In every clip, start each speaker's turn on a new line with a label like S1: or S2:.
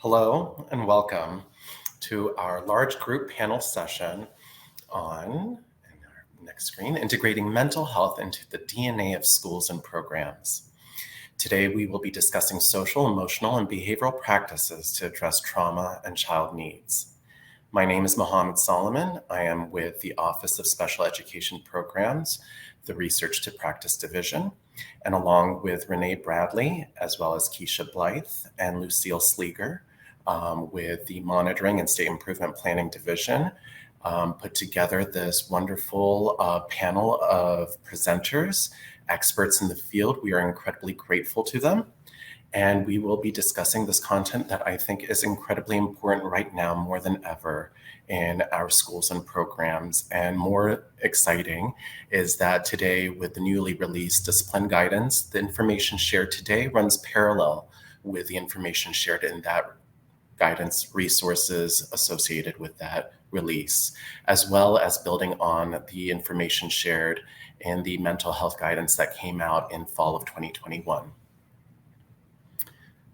S1: Hello and welcome to our large group panel session on, in our next screen, integrating mental health into the DNA of schools and programs. Today, we will be discussing social, emotional, and behavioral practices to address trauma and child needs. My name is Mohammed Solomon. I am with the Office of Special Education Programs, the Research to Practice Division, and along with Renee Bradley, as well as Keisha Blythe and Lucille Sleeger, with the Monitoring and State Improvement Planning Division, put together this wonderful panel of presenters, experts in the field. We are incredibly grateful to them. And we will be discussing this content that I think is incredibly important right now more than ever in our schools and programs. And more exciting is that today, with the newly released discipline guidance, the information shared today runs parallel with the information shared in that guidance resources associated with that release, as well as building on the information shared in the mental health guidance that came out in fall of 2021.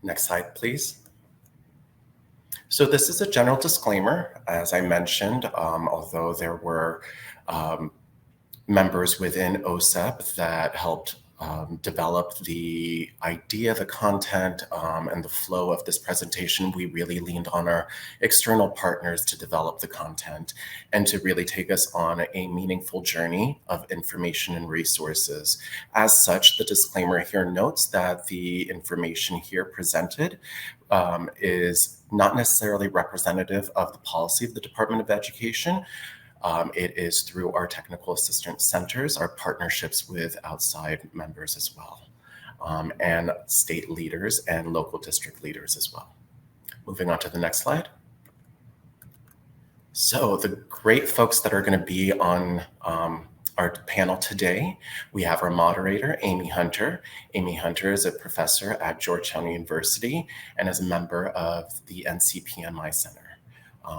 S1: Next slide, please. So this is a general disclaimer. As I mentioned, although there were members within OSEP that helped develop the idea, the content, and the flow of this presentation, we really leaned on our external partners to develop the content and to really take us on a meaningful journey of information and resources. As such, the disclaimer here notes that the information here presented is not necessarily representative of the policy of the Department of Education. It is through our technical assistance centers, our partnerships with outside members as well, and state leaders and local district leaders as well. Moving on to the next slide. So the great folks that are going to be on our panel today, we have our moderator, Amy Hunter. Amy Hunter is a professor at Georgetown University and is a member of the NCPMI Center.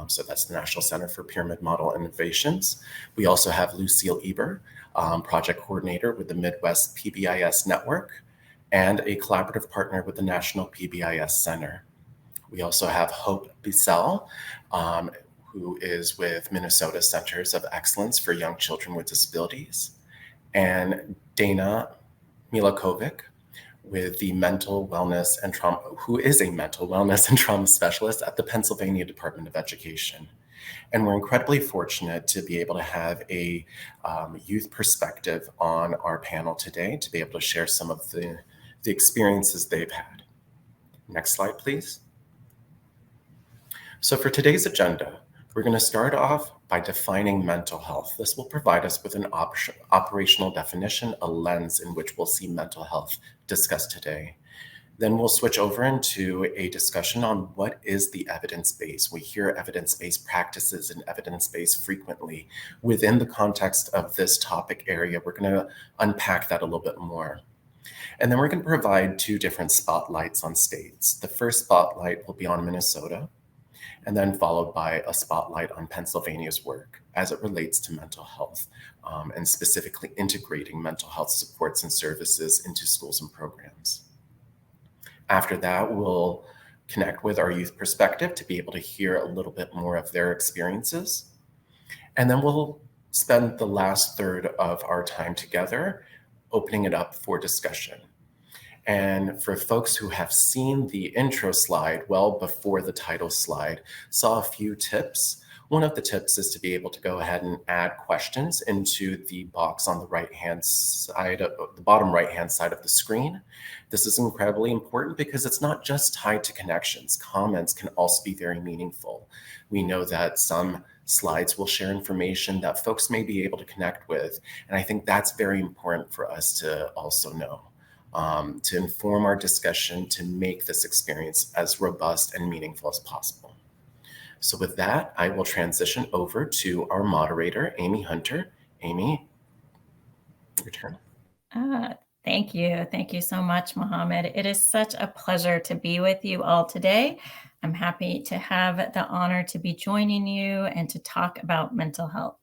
S1: So that's the National Center for Pyramid Model Innovations. We also have Lucille Eber, project coordinator with the Midwest PBIS Network and a collaborative partner with the National PBIS Center. We also have Hope Bissell, who is with Minnesota Centers of Excellence for Young Children with Disabilities, and Dana Milakovic, with the mental wellness and trauma, who is a mental wellness and trauma specialist at the Pennsylvania Department of Education. And we're incredibly fortunate to be able to have a youth perspective on our panel today to be able to share some of the experiences they've had. Next slide, please. So for today's agenda, we're going to start off by defining mental health. This will provide us with an operational definition, a lens in which we'll see mental health discussed today. Then we'll switch over into a discussion on what is the evidence base. We hear evidence-based practices and evidence-base frequently. Within the context of this topic area, we're going to unpack that a little bit more. And then we're going to provide two different spotlights on states. The first spotlight will be on Minnesota, and then followed by a spotlight on Pennsylvania's work as it relates to mental health, and specifically integrating mental health supports and services into schools and programs. After that, we'll connect with our youth perspective to be able to hear a little bit more of their experiences. And then we'll spend the last third of our time together opening it up for discussion. And for folks who have seen the intro slide well before the title slide, saw a few tips. One of the tips is to be able to go ahead and add questions into the box on the right-hand side, the bottom right-hand side of the screen. This is incredibly important because it's not just tied to connections. Comments can also be very meaningful. We know that some slides will share information that folks may be able to connect with. And I think that's very important for us to also know. To inform our discussion, to make this experience as robust and meaningful as possible. So with that, I will transition over to our moderator, Amy Hunter. Amy, your turn.
S2: Thank you. Thank you so much, Mohammed. It is such a pleasure to be with you all today. I'm happy to have the honor to be joining you and to talk about mental health.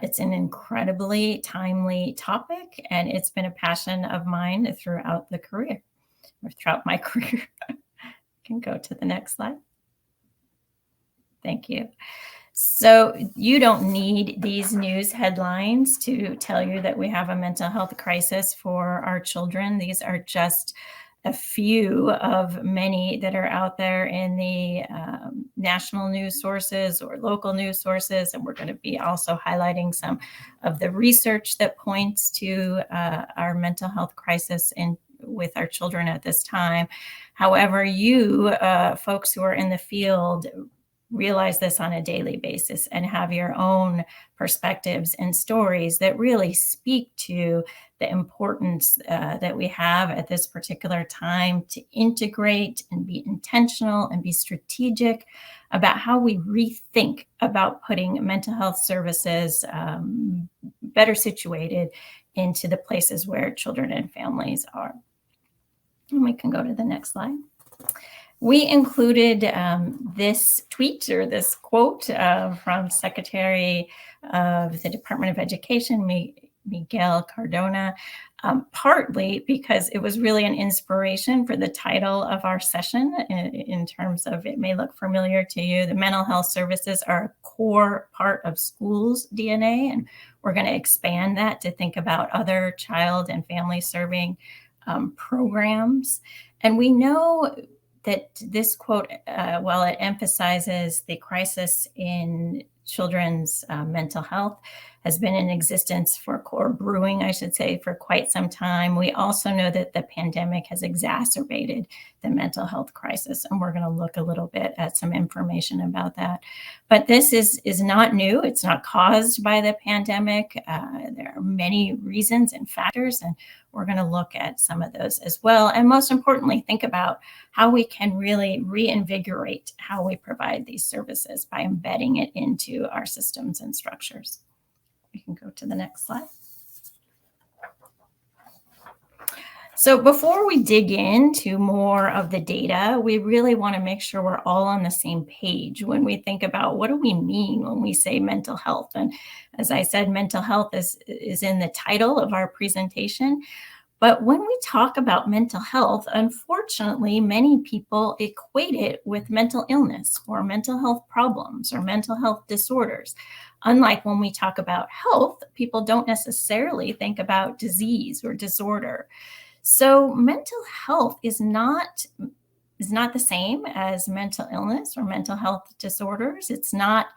S2: It's an incredibly timely topic, and it's been a passion of mine throughout my career. I can go to the next slide. Thank you. So you don't need these news headlines to tell you that we have a mental health crisis for our children. These are just a few of many that are out there in the national news sources or local news sources. And we're going to be also highlighting some of the research that points to our mental health crisis with our children at this time. However, you folks who are in the field realize this on a daily basis and have your own perspectives and stories that really speak to the importance that we have at this particular time to integrate and be intentional and be strategic about how we rethink about putting mental health services better situated into the places where children and families are. And we can go to the next slide. We included this tweet or this quote from Secretary of the Department of Education, Miguel Cardona, partly because it was really an inspiration for the title of our session in terms of, it may look familiar to you, the mental health services are a core part of schools' DNA, and we're going to expand that to think about other child and family serving programs. And we know that this quote, while it emphasizes the crisis in children's mental health, has been in existence or brewing, I should say, for quite some time. We also know that the pandemic has exacerbated the mental health crisis, and we're going to look a little bit at some information about that. But this is not new. It's not caused by the pandemic. There are many reasons and factors, and we're going to look at some of those as well. And most importantly, think about how we can really reinvigorate how we provide these services by embedding it into our systems and structures. We can go to the next slide. So before we dig into more of the data, we really want to make sure we're all on the same page when we think about what do we mean when we say mental health. And as I said, mental health is in the title of our presentation. But when we talk about mental health, unfortunately, many people equate it with mental illness or mental health problems or mental health disorders. Unlike when we talk about health, people don't necessarily think about disease or disorder. So mental health is not the same as mental illness or mental health disorders. It's not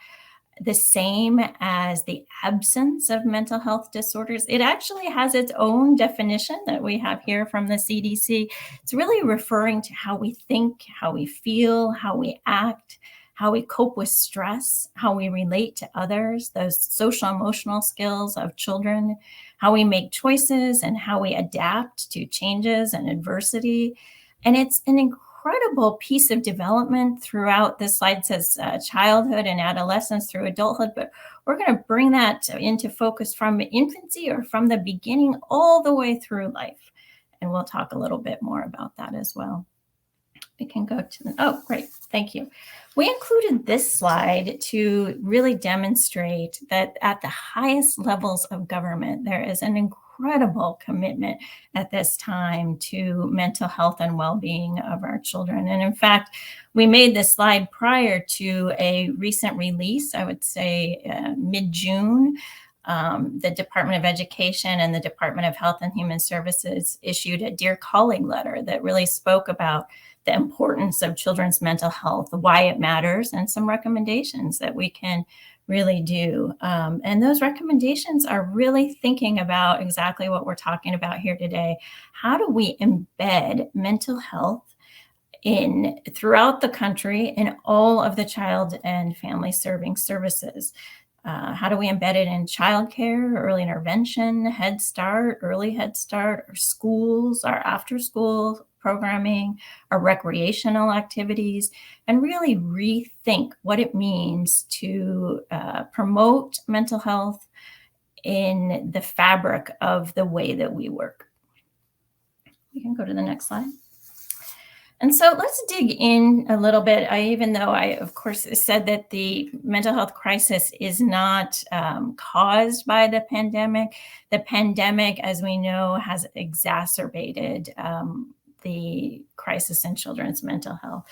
S2: the same as the absence of mental health disorders. It actually has its own definition that we have here from the CDC. It's really referring to how we think, how we feel, how we act, how we cope with stress, how we relate to others, those social emotional skills of children, how we make choices and how we adapt to changes and adversity. And it's an incredible piece of development throughout. This slide says childhood and adolescence through adulthood, but we're going to bring that into focus from infancy or from the beginning all the way through life. And we'll talk a little bit more about that as well. We can go to oh, great. Thank you. We included this slide to really demonstrate that at the highest levels of government, there is an incredible commitment at this time to mental health and well-being of our children. And in fact, we made this slide prior to a recent release, I would say mid-June. The Department of Education and the Department of Health and Human Services issued a Dear Colleague letter that really spoke about the importance of children's mental health, why it matters, and some recommendations that we can really do. And those recommendations are really thinking about exactly what we're talking about here today. How do we embed mental health throughout the in in all of the child and family serving services? How do we embed it in childcare, early intervention, Head Start, early Head Start, our schools, our after-school programming, our recreational activities, and really rethink what it means to promote mental health in the fabric of the way that we work. We can go to the next slide. And so let's dig in a little bit. Even though I, of course, said that the mental health crisis is not caused by the pandemic, as we know, has exacerbated the crisis in children's mental health.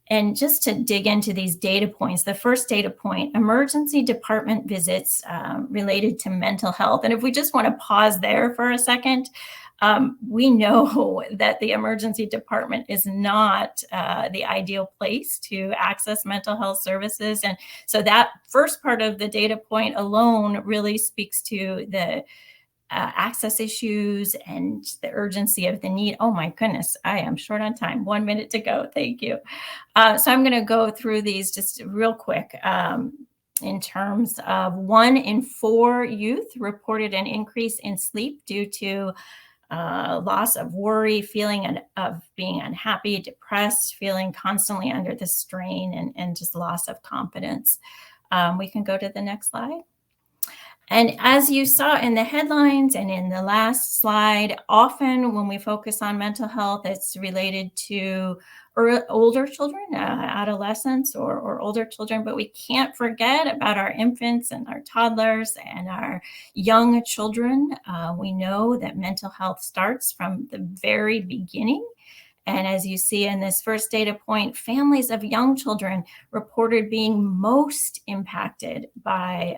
S2: And just to dig into these data points, the first data point, emergency department visits related to mental health. And if we just want to pause there for a second, we know that the emergency department is not the ideal place to access mental health services. And so that first part of the data point alone really speaks to the access issues and the urgency of the need. Oh my goodness, I am short on time. 1 minute to go. Thank you. So I'm going to go through these just real quick. In terms of 1 in 4 youth reported an increase in sleep due to loss of worry, feeling of being unhappy, depressed, feeling constantly under the strain, and just loss of confidence. We can go to the next slide. And as you saw in the headlines and in the last slide, often when we focus on mental health, it's related to older children, adolescents or older children, but we can't forget about our infants and our toddlers and our young children. We know that mental health starts from the very beginning. And as you see in this first data point, families of young children reported being most impacted by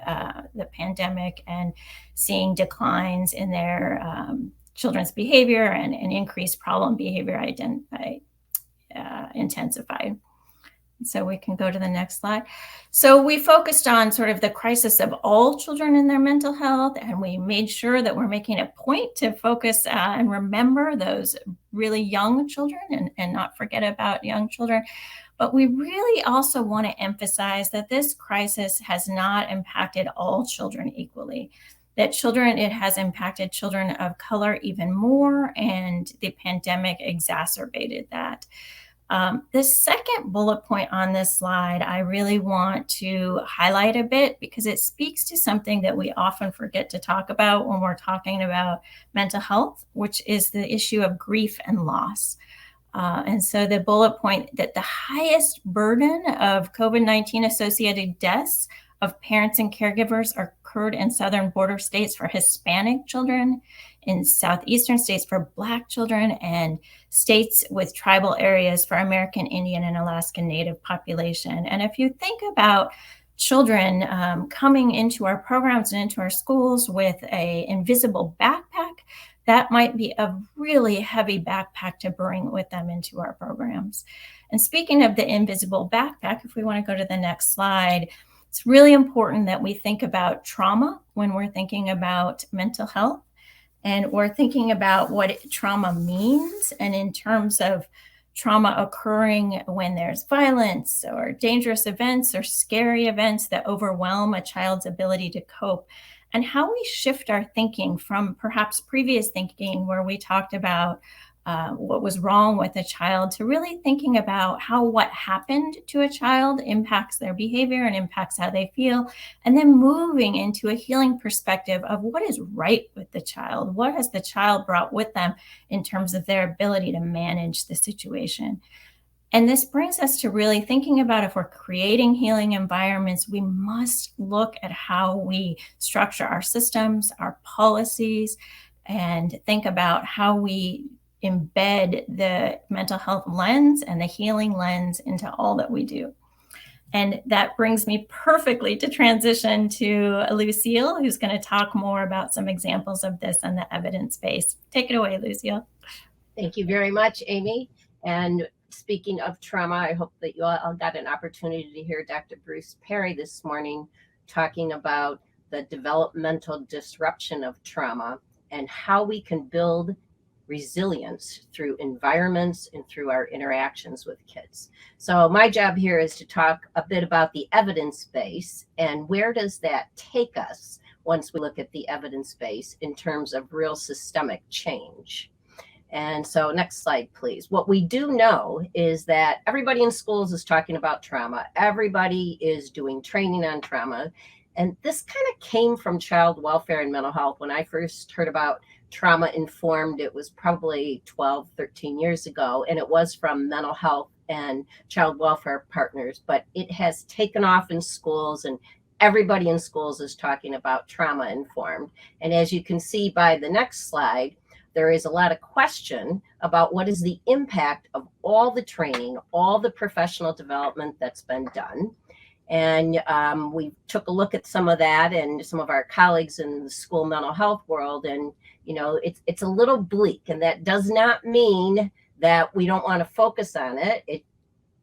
S2: the pandemic and seeing declines in their children's behavior and increased problem behavior intensified. So we can go to the next slide. So we focused on sort of the crisis of all children in their mental health, and we made sure that we're making a point to focus and remember those really young children and not forget about young children. But we really also want to emphasize that this crisis has not impacted all children equally. That it has impacted children of color even more, and the pandemic exacerbated that. The second bullet point on this slide, I really want to highlight a bit because it speaks to something that we often forget to talk about when we're talking about mental health, which is the issue of grief and loss. And so the bullet point that the highest burden of COVID-19 associated deaths of parents and caregivers occurred in southern border states for Hispanic children, in southeastern states for Black children, and states with tribal areas for American Indian and Alaska Native population. And if you think about children coming into our programs and into our schools with an invisible backpack, that might be a really heavy backpack to bring with them into our programs. And speaking of the invisible backpack, if we want to go to the next slide, it's really important that we think about trauma when we're thinking about mental health. And we're thinking about what trauma means, and in terms of trauma occurring when there's violence or dangerous events or scary events that overwhelm a child's ability to cope, and how we shift our thinking from perhaps previous thinking where we talked about what was wrong with a child to really thinking about how what happened to a child impacts their behavior and impacts how they feel, and then moving into a healing perspective of what is right with the child. What has the child brought with them in terms of their ability to manage the situation? And this brings us to really thinking about if we're creating healing environments, we must look at how we structure our systems, our policies, and think about how we embed the mental health lens and the healing lens into all that we do. And that brings me perfectly to transition to Lucille, who's going to talk more about some examples of this and the evidence base. Take it away, Lucille.
S3: Thank you very much, Amy. And speaking of trauma, I hope that you all got an opportunity to hear Dr. Bruce Perry this morning talking about the developmental disruption of trauma and how we can build resilience through environments and through our interactions with kids. So my job here is to talk a bit about the evidence base and where does that take us once we look at the evidence base in terms of real systemic change. And so next slide, please. What we do know is that everybody in schools is talking about trauma. Everybody is doing training on trauma. And this kind of came from child welfare and mental health. When I first heard about trauma informed, it was probably 12, 13 years ago, and it was from mental health and child welfare partners, but it has taken off in schools, and everybody in schools is talking about trauma informed. And as you can see by the next slide, there is a lot of question about what is the impact of all the training, all the professional development that's been done. And we took a look at some of that and some of our colleagues in the school mental health world. And, it's a little bleak. And that does not mean that we don't want to focus on it.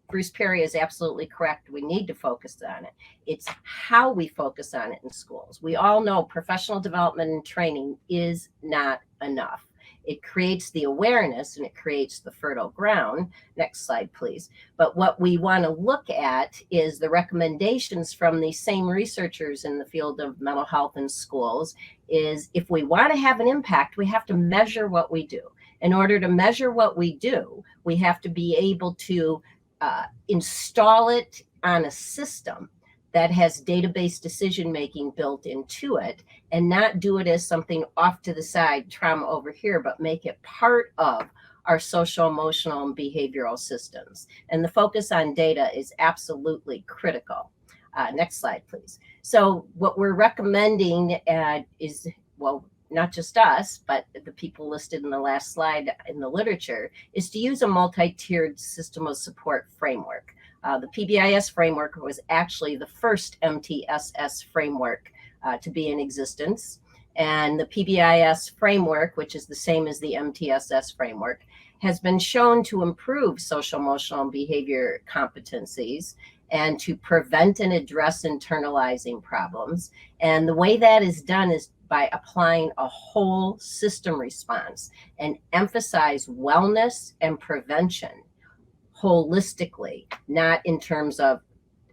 S3: Bruce Perry is absolutely correct. We need to focus on it. It's how we focus on it in schools. We all know professional development and training is not enough. It creates the awareness and it creates the fertile ground. Next slide, please. But what we want to look at is the recommendations from these same researchers in the field of mental health in schools is if we want to have an impact, we have to measure what we do. In order to measure what we do, we have to be able to install it on a system that has database decision-making built into it and not do it as something off to the side, trauma over here, but make it part of our social, emotional, and behavioral systems. And the focus on data is absolutely critical. Next slide, please. So what we're recommending is, well, not just us, but the people listed in the last slide in the literature, is to use a multi-tiered system of support framework. The PBIS framework was actually the first MTSS framework to be in existence. And the PBIS framework, which is the same as the MTSS framework, has been shown to improve social, emotional, and behavior competencies and to prevent and address internalizing problems. And the way that is done is by applying a whole system response and emphasize wellness and prevention holistically, not in terms of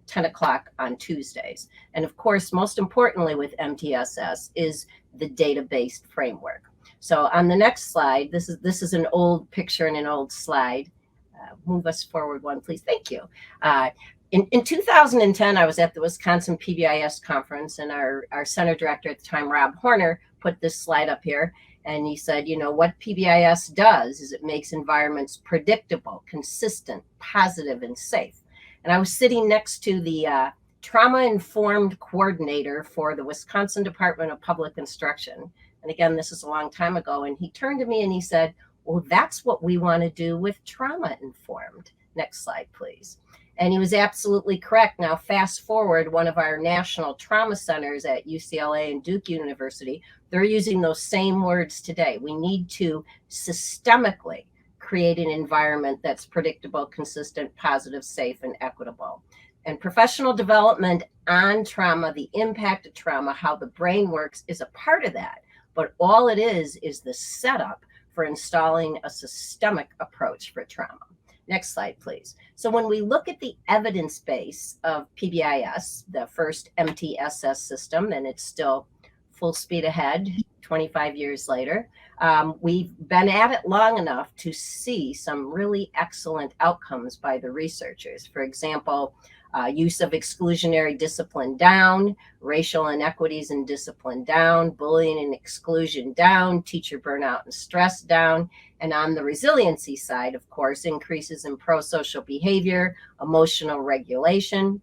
S3: 10 o'clock on Tuesdays. And of course, most importantly with MTSS is the data-based framework. So on the next slide, this is an old picture and an old slide. Move us forward one, please. Thank you. In 2010, I was at the Wisconsin PBIS conference, and our center director at the time, Rob Horner, put this slide up here. And he said, what PBIS does is it makes environments predictable, consistent, positive, and safe. And I was sitting next to the trauma-informed coordinator for the Wisconsin Department of Public Instruction. And again, this is a long time ago. And he turned to me and he said, well, that's what we want to do with trauma-informed. Next slide, please. And he was absolutely correct. Now, fast forward, one of our national trauma centers at UCLA and Duke University, they're using those same words today. We need to systemically create an environment that's predictable, consistent, positive, safe, and equitable. And professional development on trauma, the impact of trauma, how the brain works is a part of that. But all it is the setup for installing a systemic approach for trauma. Next slide, please. So when we look at the evidence base of PBIS, the first MTSS system, and it's still full speed ahead 25 years later, we've been at it long enough to see some really excellent outcomes by the researchers. For example, use of exclusionary discipline down, racial inequities and discipline down, bullying and exclusion down, teacher burnout and stress down. And on the resiliency side, of course, increases in pro-social behavior, emotional regulation,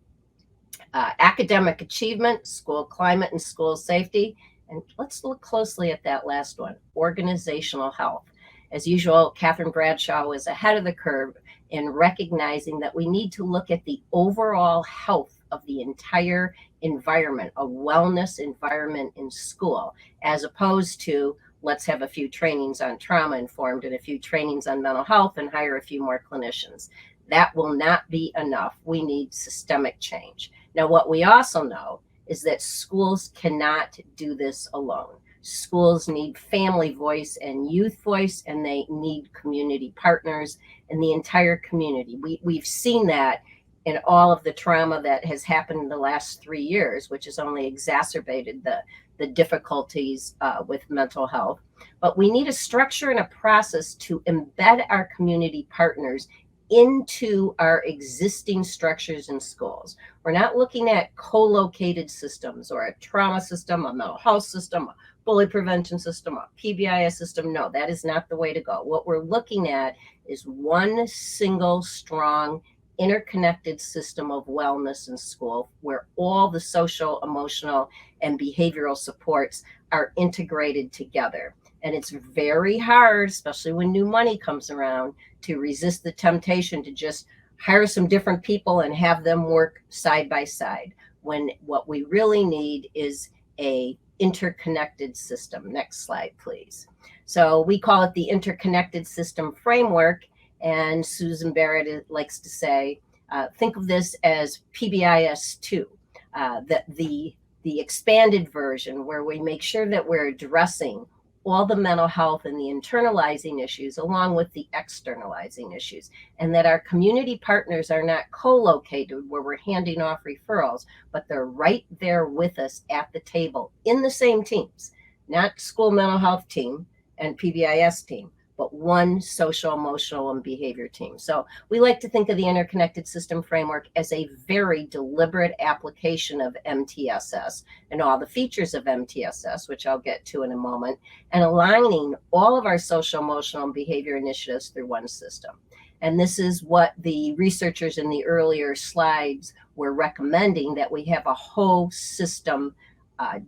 S3: academic achievement, school climate, and school safety. And let's look closely at that last one, organizational health. As usual, Catherine Bradshaw was ahead of the curve in recognizing that we need to look at the overall health of the entire environment, a wellness environment in school, as opposed to let's have a few trainings on trauma informed and a few trainings on mental health and hire a few more clinicians. That will not be enough. We need systemic change. Now, what we also know is that schools cannot do this alone. Schools need family voice and youth voice, and they need community partners in the entire community. We've seen that in all of the trauma that has happened in the last 3 years, which has only exacerbated the difficulties with mental health. But we need a structure and a process to embed our community partners into our existing structures in schools. We're not looking at co-located systems or a trauma system, a mental health system, a bully prevention system, a PBIS system. No, that is not the way to go. What we're looking at is one single strong interconnected system of wellness in school where all the social, emotional, and behavioral supports are integrated together. And it's very hard, especially when new money comes around, to resist the temptation to just hire some different people and have them work side by side, when what we really need is a interconnected system. Next slide, please. So we call it the interconnected system framework. And Susan Barrett likes to say, think of this as PBIS 2, the expanded version, where we make sure that we're addressing all the mental health and the internalizing issues along with the externalizing issues, and that our community partners are not co-located where we're handing off referrals, but they're right there with us at the table in the same teams, not school mental health team and PBIS team, but one social, emotional, and behavior team. So we like to think of the interconnected system framework as a very deliberate application of MTSS and all the features of MTSS, which I'll get to in a moment, and aligning all of our social, emotional, and behavior initiatives through one system. And this is what the researchers in the earlier slides were recommending, that we have a whole system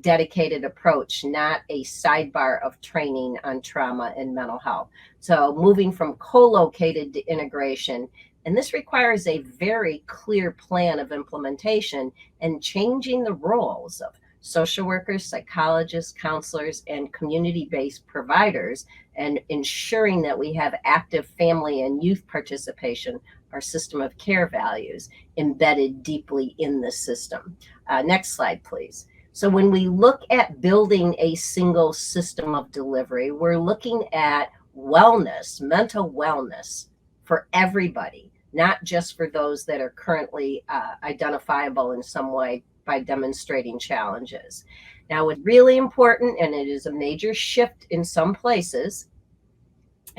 S3: dedicated approach, not a sidebar of training on trauma and mental health. So moving from co-located to integration, and this requires a very clear plan of implementation and changing the roles of social workers, psychologists, counselors, and community-based providers, and ensuring that we have active family and youth participation, our system of care values, embedded deeply in the system. Next slide, please. So when we look at building a single system of delivery, we're looking at wellness, mental wellness for everybody, not just for those that are currently identifiable in some way by demonstrating challenges. Now, what's really important, and it is a major shift in some places,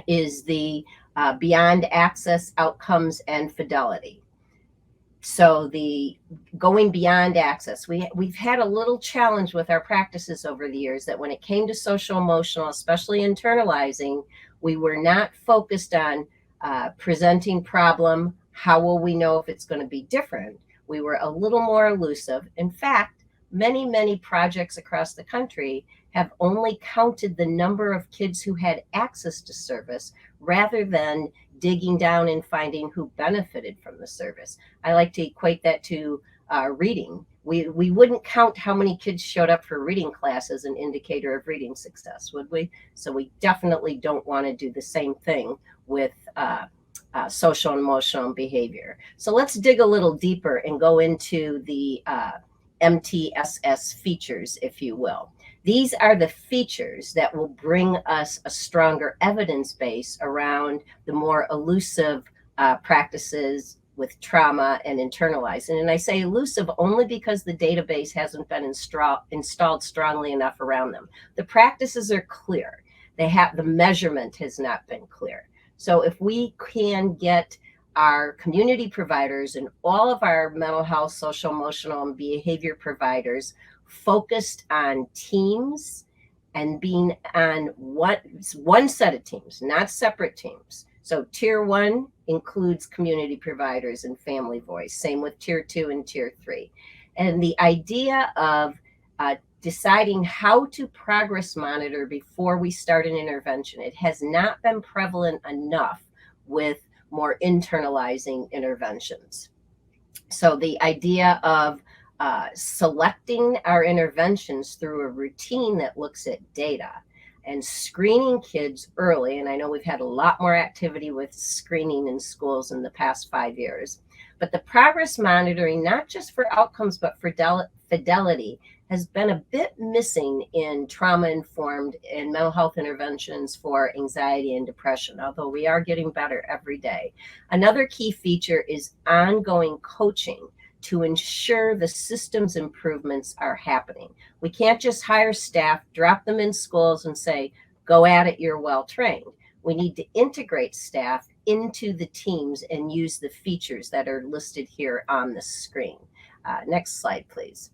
S3: is the beyond access, outcomes, and fidelity. So the going beyond access, we've had a little challenge with our practices over the years, that when it came to social emotional, especially internalizing, we were not focused on presenting problem. How will we know if it's going to be different? We were a little more elusive. In fact, many projects across the country have only counted the number of kids who had access to service rather than digging down and finding who benefited from the service. I like to equate that to reading. We wouldn't count how many kids showed up for reading class as an indicator of reading success, would we? So we definitely don't want to do the same thing with social and emotional behavior. So let's dig a little deeper and go into the MTSS features, if you will. These are the features that will bring us a stronger evidence base around the more elusive practices with trauma and internalizing. And I say elusive only because the database hasn't been installed strongly enough around them. The practices are clear. The measurement has not been clear. So if we can get our community providers and all of our mental health, social, emotional, and behavior providers focused on teams and being on one set of teams, not separate teams. So tier 1 includes community providers and family voice. Same with tier 2 and tier 3. And the idea of deciding how to progress monitor before we start an intervention, it has not been prevalent enough with more internalizing interventions. So the idea of selecting our interventions through a routine that looks at data and screening kids early. And I know we've had a lot more activity with screening in schools in the past 5 years, but the progress monitoring, not just for outcomes, but for fidelity, has been a bit missing in trauma-informed and mental health interventions for anxiety and depression, although we are getting better every day. Another key feature is ongoing coaching to ensure the systems improvements are happening. We can't just hire staff, drop them in schools and say, go at it, you're well trained. We need to integrate staff into the teams and use the features that are listed here on the screen. Next slide, please.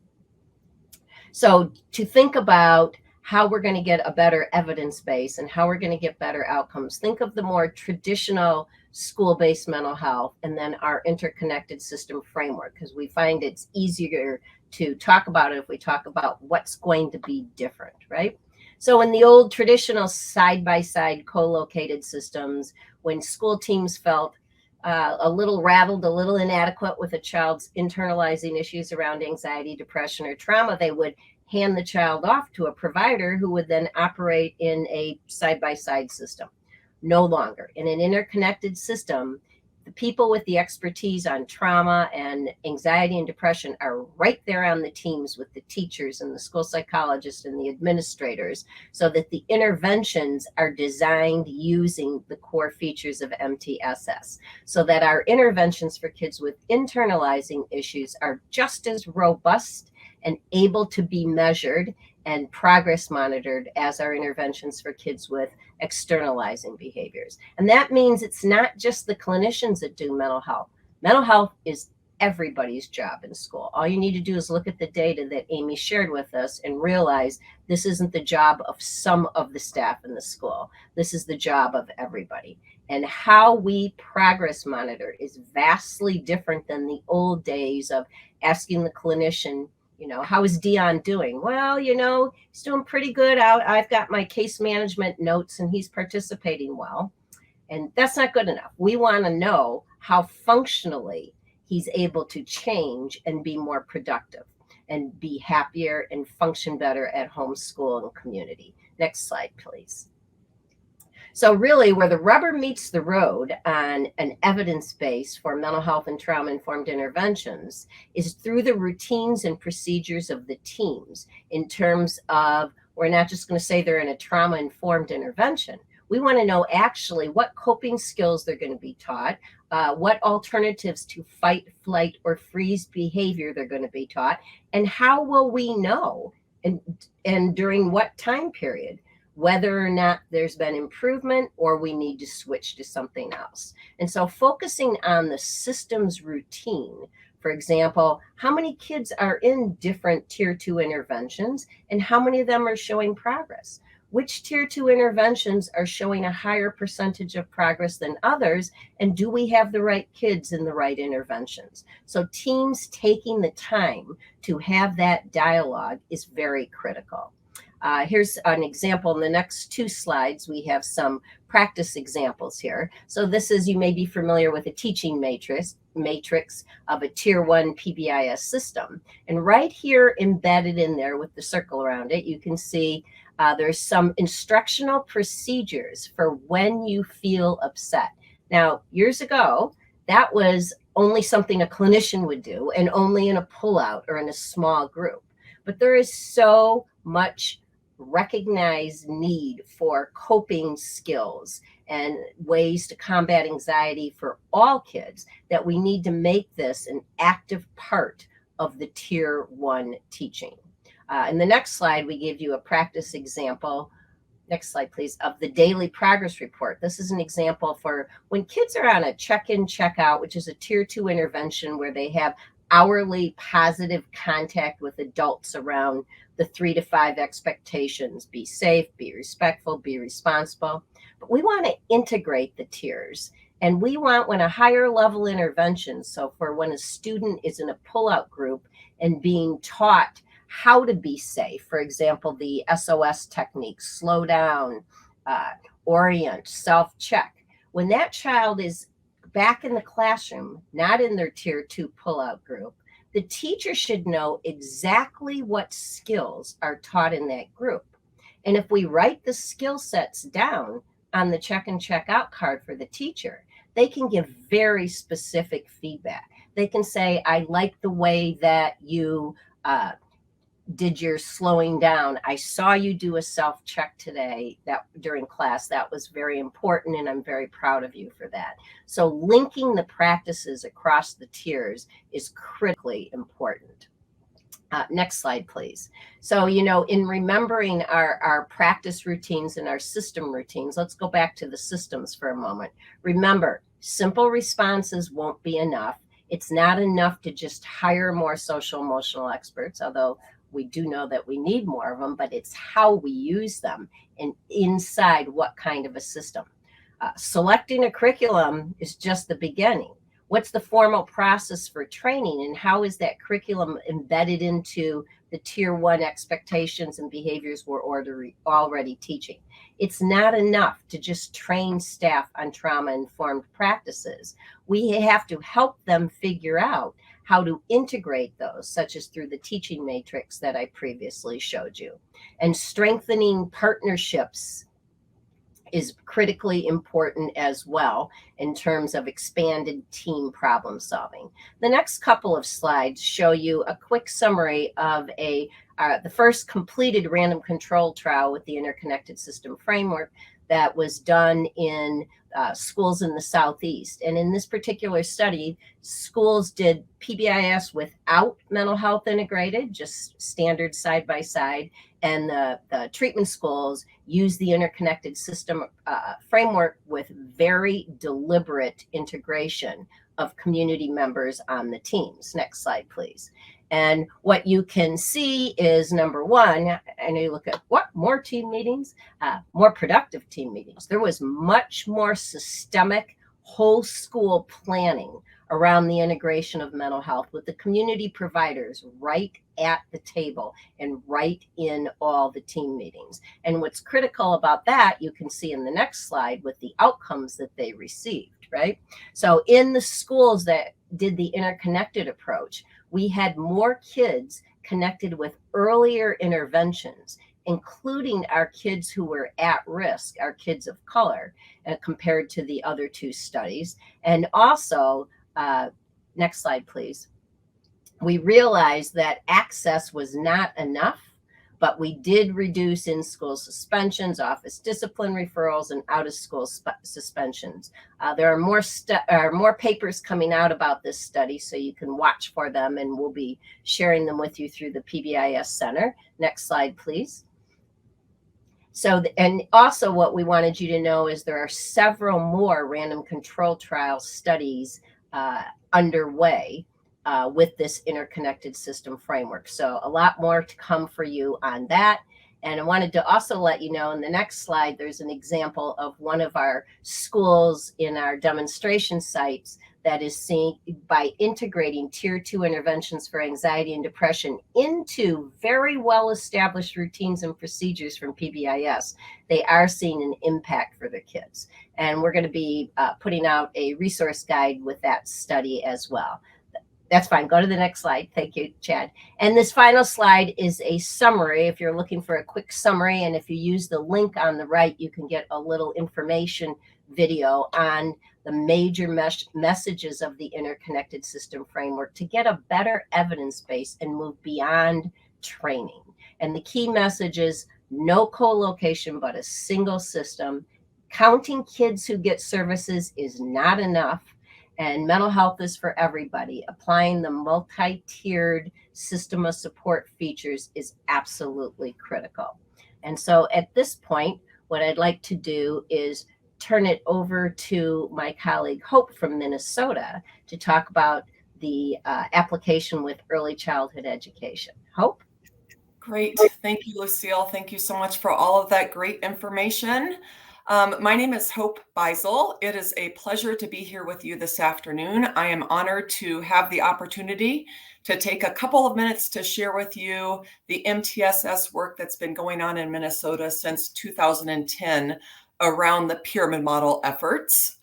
S3: So to think about how we're going to get a better evidence base and how we're going to get better outcomes, think of the more traditional school-based mental health and then our interconnected system framework, because we find it's easier to talk about it if we talk about what's going to be different, right? So in the old traditional side-by-side co-located systems, when school teams felt a little rattled, a little inadequate with a child's internalizing issues around anxiety, depression, or trauma, they would hand the child off to a provider who would then operate in a side-by-side system. No longer. In an interconnected system, the people with the expertise on trauma and anxiety and depression are right there on the teams with the teachers and the school psychologists and the administrators, so that the interventions are designed using the core features of MTSS, so that our interventions for kids with internalizing issues are just as robust and able to be measured and progress monitored as our interventions for kids with externalizing behaviors. And that means it's not just the clinicians that do mental health. Mental health is everybody's job in school. All you need to do is look at the data that Amy shared with us and realize this isn't the job of some of the staff in the school. This is the job of everybody. And how we progress monitor is vastly different than the old days of asking the clinician, how is Dion doing? Well, he's doing pretty good. I've got my case management notes and he's participating well. And that's not good enough. We want to know how functionally he's able to change and be more productive and be happier and function better at home, school, and community. Next slide, please. So really, where the rubber meets the road on an evidence base for mental health and trauma-informed interventions is through the routines and procedures of the teams, in terms of, we're not just going to say they're in a trauma-informed intervention. We want to know actually what coping skills they're going to be taught, what alternatives to fight, flight, or freeze behavior they're going to be taught, and how will we know, and during what time period, whether or not there's been improvement or we need to switch to something else. And so focusing on the systems routine, for example, how many kids are in different tier 2 interventions and how many of them are showing progress? Which tier 2 interventions are showing a higher percentage of progress than others? And do we have the right kids in the right interventions? So teams taking the time to have that dialogue is very critical. Here's an example. In the next 2 slides, we have some practice examples here. So this is, you may be familiar with a teaching matrix of a tier 1 PBIS system. And right here embedded in there with the circle around it, you can see there's some instructional procedures for when you feel upset. Now, years ago, that was only something a clinician would do and only in a pullout or in a small group. But there is so much recognized need for coping skills and ways to combat anxiety for all kids that we need to make this an active part of the tier 1 teaching. In the next slide, we give you a practice example. Next slide, please, of the daily progress report. This is an example for when kids are on a check-in, check-out, which is a tier 2 intervention where they have hourly positive contact with adults around the 3 to 5 expectations: be safe, be respectful, be responsible. But we want to integrate the tiers. And we want, when a higher level intervention, so for when a student is in a pullout group and being taught how to be safe, for example, the SOS techniques, slow down, orient, self-check. When that child is back in the classroom, not in their tier 2 pullout group, the teacher should know exactly what skills are taught in that group. And if we write the skill sets down on the check and check out card for the teacher, they can give very specific feedback. They can say, I like the way that you did your slowing down. I saw you do a self-check today during class. That was very important, and I'm very proud of you for that. So linking the practices across the tiers is critically important. Next slide, please. So, in remembering our practice routines and our system routines, let's go back to the systems for a moment. Remember, simple responses won't be enough. It's not enough to just hire more social emotional experts, although we do know that we need more of them, but it's how we use them and inside what kind of a system. Selecting a curriculum is just the beginning. What's the formal process for training, and how is that curriculum embedded into the tier 1 expectations and behaviors we're already teaching. It's not enough to just train staff on trauma-informed practices. We have to help them figure out how to integrate those, such as through the teaching matrix that I previously showed you. And strengthening partnerships is critically important as well in terms of expanded team problem solving. The next couple of slides show you a quick summary of the first completed random control trial with the interconnected system framework that was done in schools in the Southeast. And in this particular study, schools did PBIS without mental health integrated, just standard side by side. And the treatment schools used the interconnected system framework with very deliberate integration of community members on the teams. Next slide, please. And what you can see is, number one, and you look at what more team meetings, more productive team meetings. There was much more systemic whole school planning around the integration of mental health with the community providers right at the table and right in all the team meetings. And what's critical about that, you can see in the next slide with the outcomes that they received, right? So in the schools that did the interconnected approach, we had more kids connected with earlier interventions, including our kids who were at risk, our kids of color, compared to the other two studies. And also, next slide, please. We realized that access was not enough, but we did reduce in-school suspensions, office discipline referrals, and out-of-school suspensions. There are more papers coming out about this study, so you can watch for them, and we'll be sharing them with you through the PBIS Center. Next slide, please. So, and also what we wanted you to know is there are several more random control trial studies underway with this interconnected system framework. So a lot more to come for you on that. And I wanted to also let you know in the next slide, there's an example of one of our schools in our demonstration sites that is seeing, by integrating tier 2 interventions for anxiety and depression into very well-established routines and procedures from PBIS, they are seeing an impact for their kids. And we're going to be putting out a resource guide with that study as well. That's fine. Go to the next slide. Thank you, Chad. And this final slide is a summary. If you're looking for a quick summary, and if you use the link on the right, you can get a little information video on the major messages of the interconnected system framework to get a better evidence base and move beyond training. And the key message is no co-location, but a single system. Counting kids who get services is not enough. And mental health is for everybody. Applying the multi-tiered system of support features is absolutely critical. And so at this point, what I'd like to do is turn it over to my colleague Hope from Minnesota to talk about the application with early childhood education. Hope?
S4: Great. Thank you, Lucille. Thank you so much for all of that great information. My name is Hope Beisel. It is a pleasure to be here with you this afternoon. I am honored to have the opportunity to take a couple of minutes to share with you the MTSS work that's been going on in Minnesota since 2010 around the pyramid model efforts.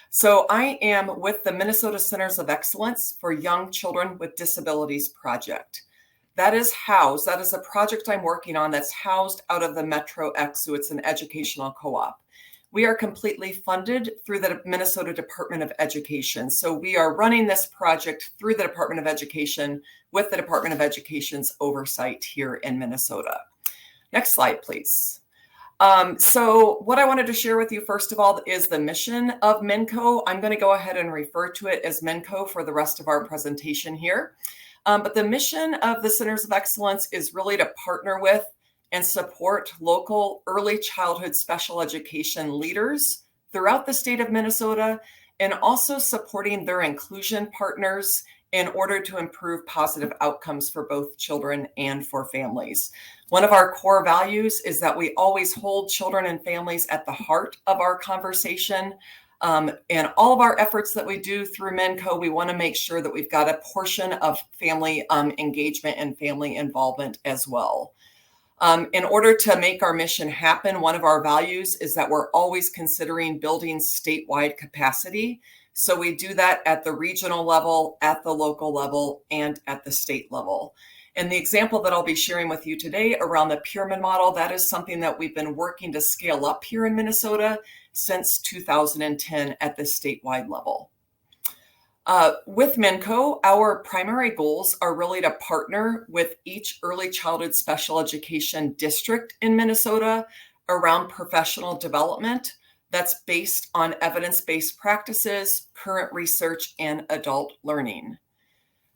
S4: So I am with the Minnesota Centers of Excellence for Young Children with Disabilities project. That is a project I'm working on that's housed out of the Metro XU. It's an educational co-op. We are completely funded through the Minnesota Department of Education. So we are running this project through the Department of Education with the Department of Education's oversight here in Minnesota. Next slide, please. So what I wanted to share with you, first of all, is the mission of MNCO. I'm going to go ahead and refer to it as MNCO for the rest of our presentation here. But the mission of the Centers of Excellence is really to partner with and support local early childhood special education leaders throughout the state of Minnesota, and also supporting their inclusion partners in order to improve positive outcomes for both children and for families. One of our core values is that we always hold children and families at the heart of our conversation. And all of our efforts that we do through MenCo, we want to make sure that we've got a portion of family engagement and family involvement as well. In order to make our mission happen, one of our values is that we're always considering building statewide capacity. So we do that at the regional level, at the local level, and at the state level. And the example that I'll be sharing with you today around the pyramid model, that is something that we've been working to scale up here in Minnesota since 2010 at the statewide level. With MenCo, our primary goals are really to partner with each early childhood special education district in Minnesota around professional development that's based on evidence-based practices, current research, and adult learning.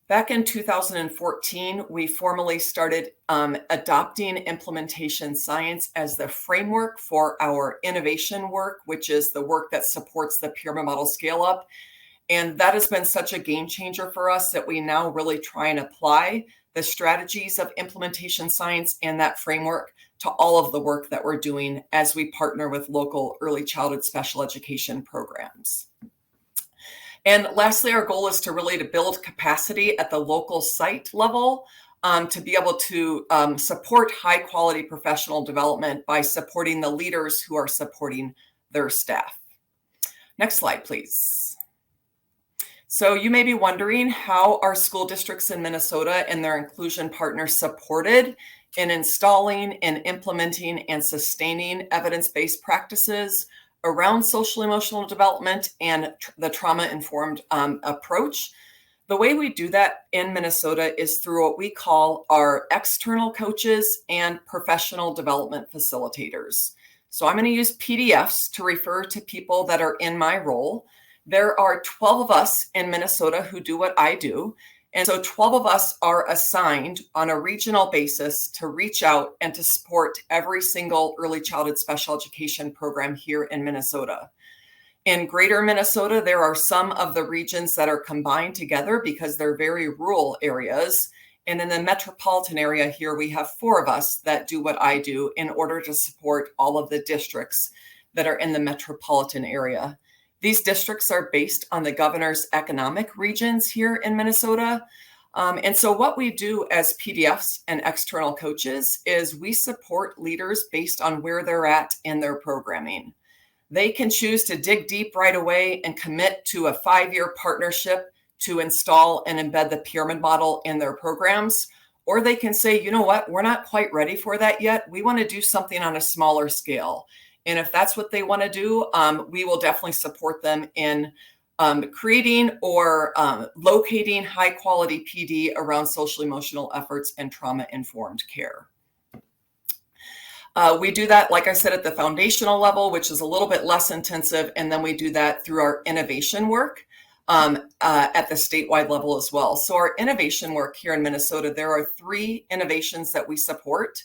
S4: Back in 2014, we formally started adopting implementation science as the framework for our innovation work, which is the work that supports the pyramid model scale up. And that has been such a game changer for us that we now really try and apply the strategies of implementation science and that framework to all of the work that we're doing as we partner with local early childhood special education programs. And lastly, our goal is to really build capacity at the local site level to be able to support high quality professional development by supporting the leaders who are supporting their staff. Next slide, please. So you may be wondering, how are school districts in Minnesota and their inclusion partners supported in installing and implementing and sustaining evidence-based practices around social emotional development and the trauma-informed approach? The way we do that in Minnesota is through what we call our external coaches and professional development facilitators. So I'm going to use PDFs to refer to people that are in my role. There are 12 of us in Minnesota who do what I do. And so 12 of us are assigned on a regional basis to reach out and to support every single early childhood special education program here in Minnesota. In greater Minnesota, there are some of the regions that are combined together because they're very rural areas. And in the metropolitan area here, we have 4 of us that do what I do in order to support all of the districts that are in the metropolitan area. These districts are based on the governor's economic regions here in Minnesota. And so what we do as PDFs and external coaches is we support leaders based on where they're at in their programming. They can choose to dig deep right away and commit to a 5-year partnership to install and embed the pyramid model in their programs. Or they can say, you know what, we're not quite ready for that yet. We want to do something on a smaller scale. And if that's what they want to do, we will definitely support them in creating or locating high quality PD around social emotional efforts and trauma informed care. We do that, like I said, at the foundational level, which is a little bit less intensive. And then we do that through our innovation work at the statewide level as well. So our innovation work here in Minnesota, there are 3 innovations that we support.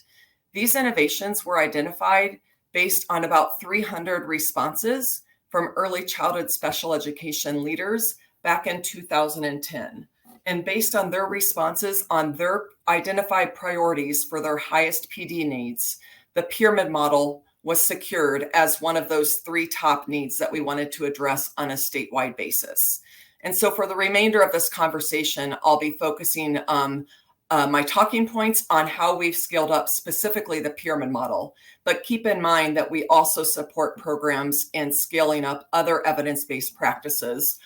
S4: These innovations were identified based on about 300 responses from early childhood special education leaders back in 2010. And based on their responses on their identified priorities for their highest PD needs, the pyramid model was secured as one of those 3 top needs that we wanted to address on a statewide basis. And so for the remainder of this conversation, I'll be focusing my talking points on how we've scaled up specifically the pyramid model. But keep in mind that we also support programs in scaling up other evidence-based practices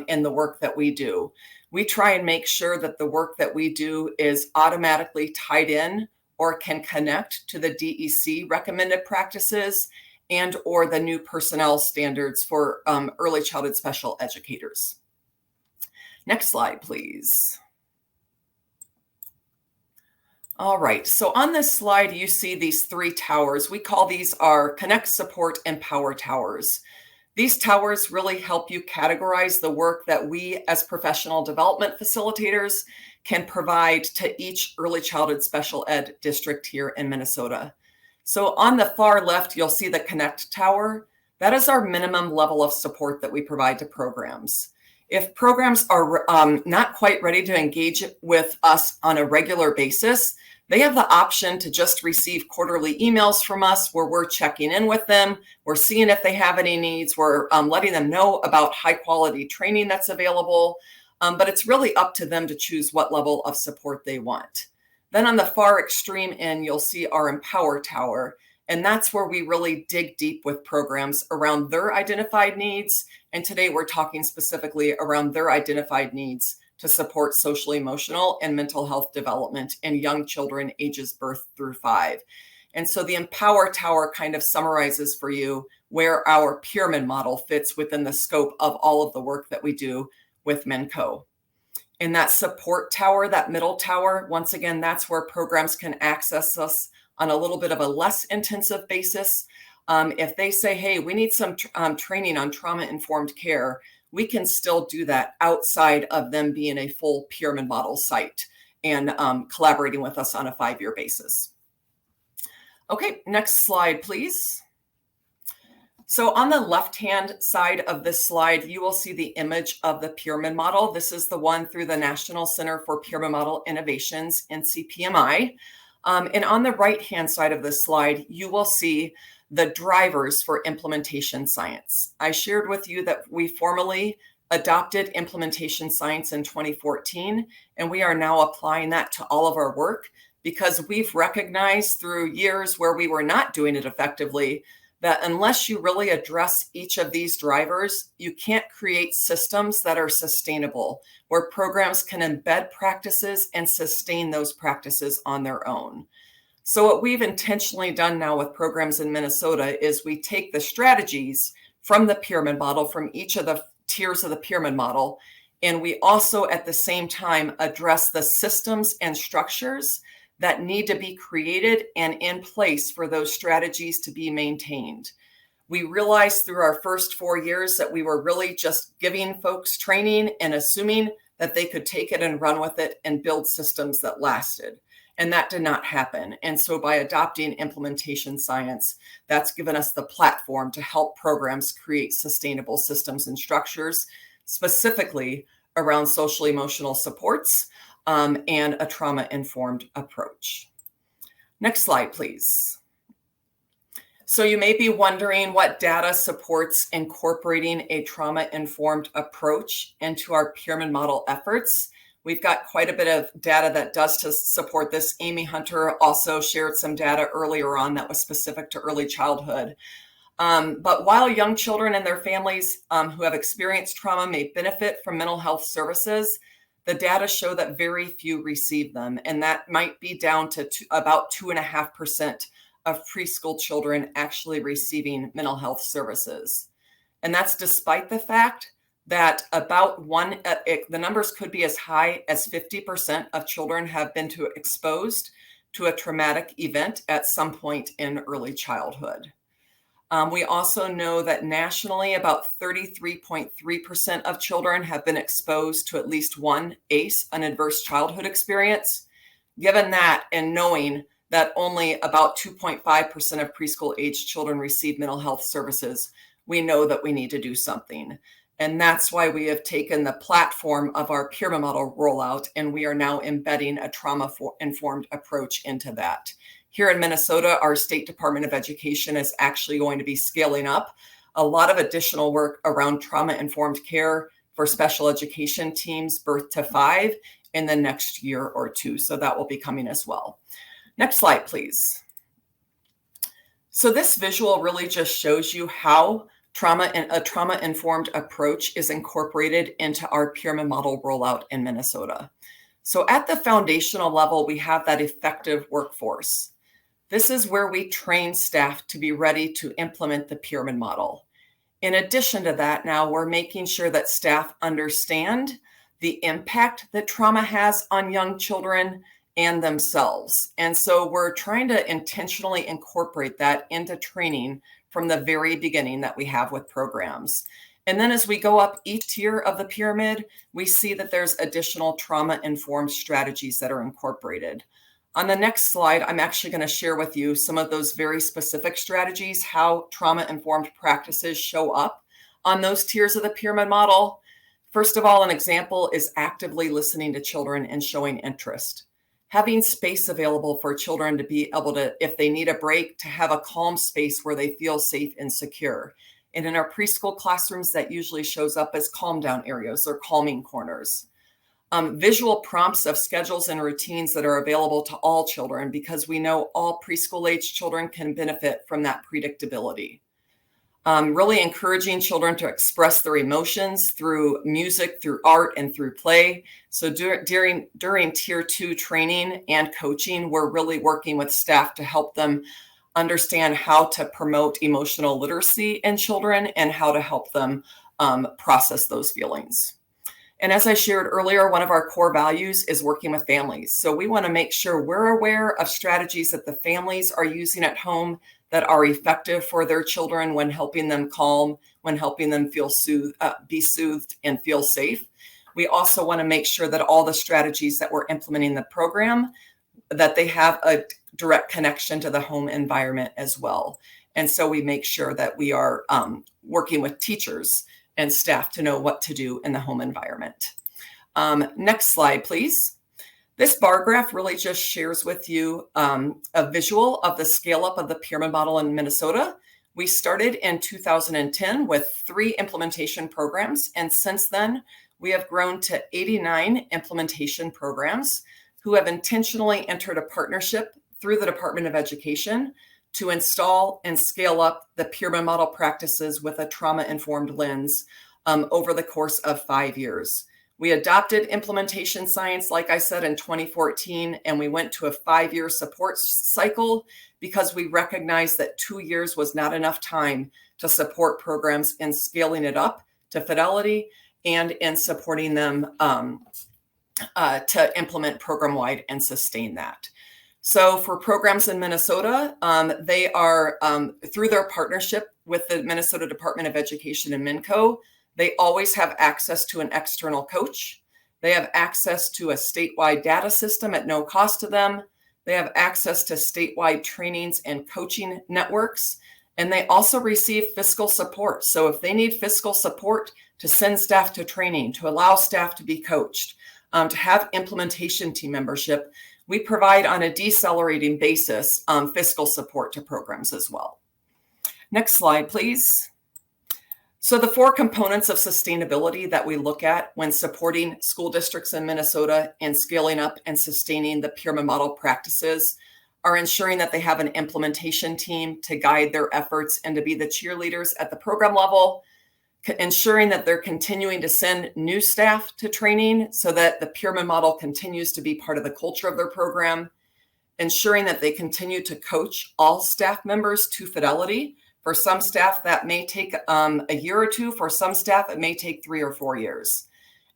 S4: in the work that we do. We try and make sure that the work that we do is automatically tied in or can connect to the DEC recommended practices and or the new personnel standards for early childhood special educators. Next slide, please. All right, so on this slide, you see these 3 towers. We call these our Connect, Support, and Power Towers. These towers really help you categorize the work that we as professional development facilitators can provide to each early childhood special ed district here in Minnesota. So on the far left, you'll see the Connect Tower. That is our minimum level of support that we provide to programs. If programs are not quite ready to engage with us on a regular basis, They have the option to just receive quarterly emails from us where we're checking in with them. We're seeing if they have any needs. We're letting them know about high quality training that's available. But it's really up to them to choose what level of support they want. Then on the far extreme end, you'll see our Empower Tower. And that's where we really dig deep with programs around their identified needs. And today we're talking specifically around their identified needs to support social, emotional, and mental health development in young children ages birth through 5. And so the Empower Tower kind of summarizes for you where our pyramid model fits within the scope of all of the work that we do with MenCo. In that support tower, that middle tower, once again, that's where programs can access us on a little bit of a less intensive basis. If they say, hey, we need some training on trauma-informed care, we can still do that outside of them being a full pyramid model site and collaborating with us on a 5-year basis. Okay, next slide, please. So on the left-hand side of this slide, you will see the image of the pyramid model. This is the one through the National Center for Pyramid Model Innovations, NCPMI. And on the right-hand side of this slide, you will see the drivers for implementation science. I shared with you that we formally adopted implementation science in 2014, and we are now applying that to all of our work because we've recognized through years where we were not doing it effectively that unless you really address each of these drivers, you can't create systems that are sustainable, where programs can embed practices and sustain those practices on their own. So what we've intentionally done now with programs in Minnesota is we take the strategies from the pyramid model, from each of the tiers of the pyramid model, and we also at the same time address the systems and structures that need to be created and in place for those strategies to be maintained. We realized through our first 4 years that we were really just giving folks training and assuming that they could take it and run with it and build systems that lasted. And that did not happen. And so by adopting implementation science, that's given us the platform to help programs create sustainable systems and structures, specifically around social emotional supports and a trauma-informed approach. Next slide, please. So you may be wondering what data supports incorporating a trauma-informed approach into our pyramid model efforts. We've got quite a bit of data that does to support this. Amy Hunter also shared some data earlier on that was specific to early childhood. But while young children and their families who have experienced trauma may benefit from mental health services, the data show that very few receive them. And that might be down to about 2.5% of preschool children actually receiving mental health services. And that's despite the fact that about the numbers could be as high as 50% of children have been exposed to a traumatic event at some point in early childhood. We also know that nationally, about 33.3% of children have been exposed to at least one ACE, an adverse childhood experience. Given that and knowing that only about 2.5% of preschool age children receive mental health services, we know that we need to do something. And that's why we have taken the platform of our pyramid model rollout, and we are now embedding a trauma-informed approach into that. Here in Minnesota, our State Department of Education is actually going to be scaling up a lot of additional work around trauma-informed care for special education teams birth to 5 in the next year or two. So that will be coming as well. Next slide, please. So this visual really just shows you how a trauma-informed approach is incorporated into our pyramid model rollout in Minnesota. So at the foundational level, we have that effective workforce. This is where we train staff to be ready to implement the pyramid model. In addition to that, now we're making sure that staff understand the impact that trauma has on young children and themselves. And so we're trying to intentionally incorporate that into training from the very beginning that we have with programs. And then as we go up each tier of the pyramid, we see that there's additional trauma-informed strategies that are incorporated. On the next slide, I'm actually going to share with you some of those very specific strategies, how trauma-informed practices show up on those tiers of the pyramid model. First of all, an example is actively listening to children and showing interest. having space available for children to be able to, if they need a break, to have a calm space where they feel safe and secure. And in our preschool classrooms, that usually shows up as calm down areas or calming corners. Visual prompts of schedules and routines that are available to all children, because we know all preschool age children can benefit from that predictability. Really encouraging children to express their emotions through music, through art, and through play. So during Tier 2 training and coaching, we're really working with staff to help them understand how to promote emotional literacy in children and how to help them process those feelings. And as I shared earlier, one of our core values is working with families. So we want to make sure we're aware of strategies that the families are using at home that are effective for their children when helping them calm, when helping them feel be soothed and feel safe. We also want to make sure that all the strategies that we're implementing in the program, that they have a direct connection to the home environment as well. And so we make sure that we are working with teachers and staff to know what to do in the home environment. Next slide, please. This bar graph really just shares with you a visual of the scale up of the pyramid model in Minnesota. We started in 2010 with 3 implementation programs, and since then we have grown to 89 implementation programs who have intentionally entered a partnership through the Department of Education to install and scale up the pyramid model practices with a trauma-informed lens over the course of 5 years. We adopted implementation science, like I said, in 2014, and we went to a 5-year support cycle because we recognized that 2 years was not enough time to support programs in scaling it up to fidelity and in supporting them to implement program-wide and sustain that. So for programs in Minnesota, they are, through their partnership with the Minnesota Department of Education and MINCO, they always have access to an external coach. They have access to a statewide data system at no cost to them. They have access to statewide trainings and coaching networks. And they also receive fiscal support. So if they need fiscal support to send staff to training, to allow staff to be coached, to have implementation team membership, we provide on a decelerating basis fiscal support to programs as well. Next slide, please. So the 4 components of sustainability that we look at when supporting school districts in Minnesota and scaling up and sustaining the pyramid model practices are ensuring that they have an implementation team to guide their efforts and to be the cheerleaders at the program level, ensuring that they're continuing to send new staff to training so that the pyramid model continues to be part of the culture of their program, ensuring that they continue to coach all staff members to fidelity. For some staff, that may take a year or 2. For some staff, it may take 3 or 4 years.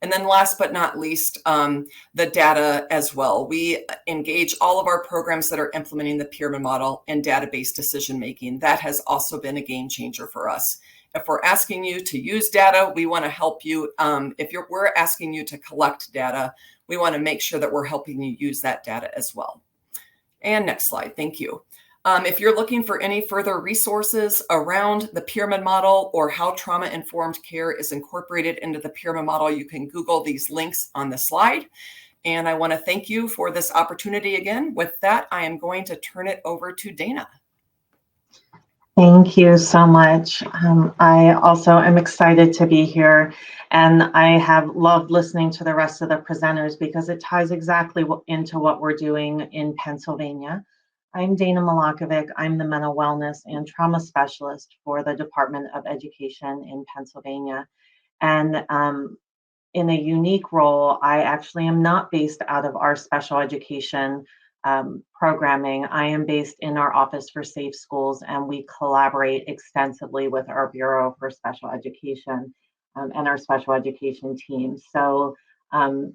S4: And then last but not least, the data as well. We engage all of our programs that are implementing the pyramid model in database decision-making. That has also been a game changer for us. If we're asking you to use data, we want to help you. We're asking you to collect data, we want to make sure that we're helping you use that data as well. And next slide, thank you. If you're looking for any further resources around the pyramid model or how trauma-informed care is incorporated into the pyramid model, you can Google these links on the slide. And I want to thank you for this opportunity again. With that, I am going to turn it over to Dana.
S5: Thank you so much. I also am excited to be here, and I have loved listening to the rest of the presenters because it ties exactly into what we're doing in Pennsylvania. I'm Dana Malakovic. I'm the mental wellness and trauma specialist for the Department of Education in Pennsylvania. And in a unique role, I actually am not based out of our special education programming. I am based in our Office for Safe Schools, and we collaborate extensively with our Bureau for Special Education and our special education team. So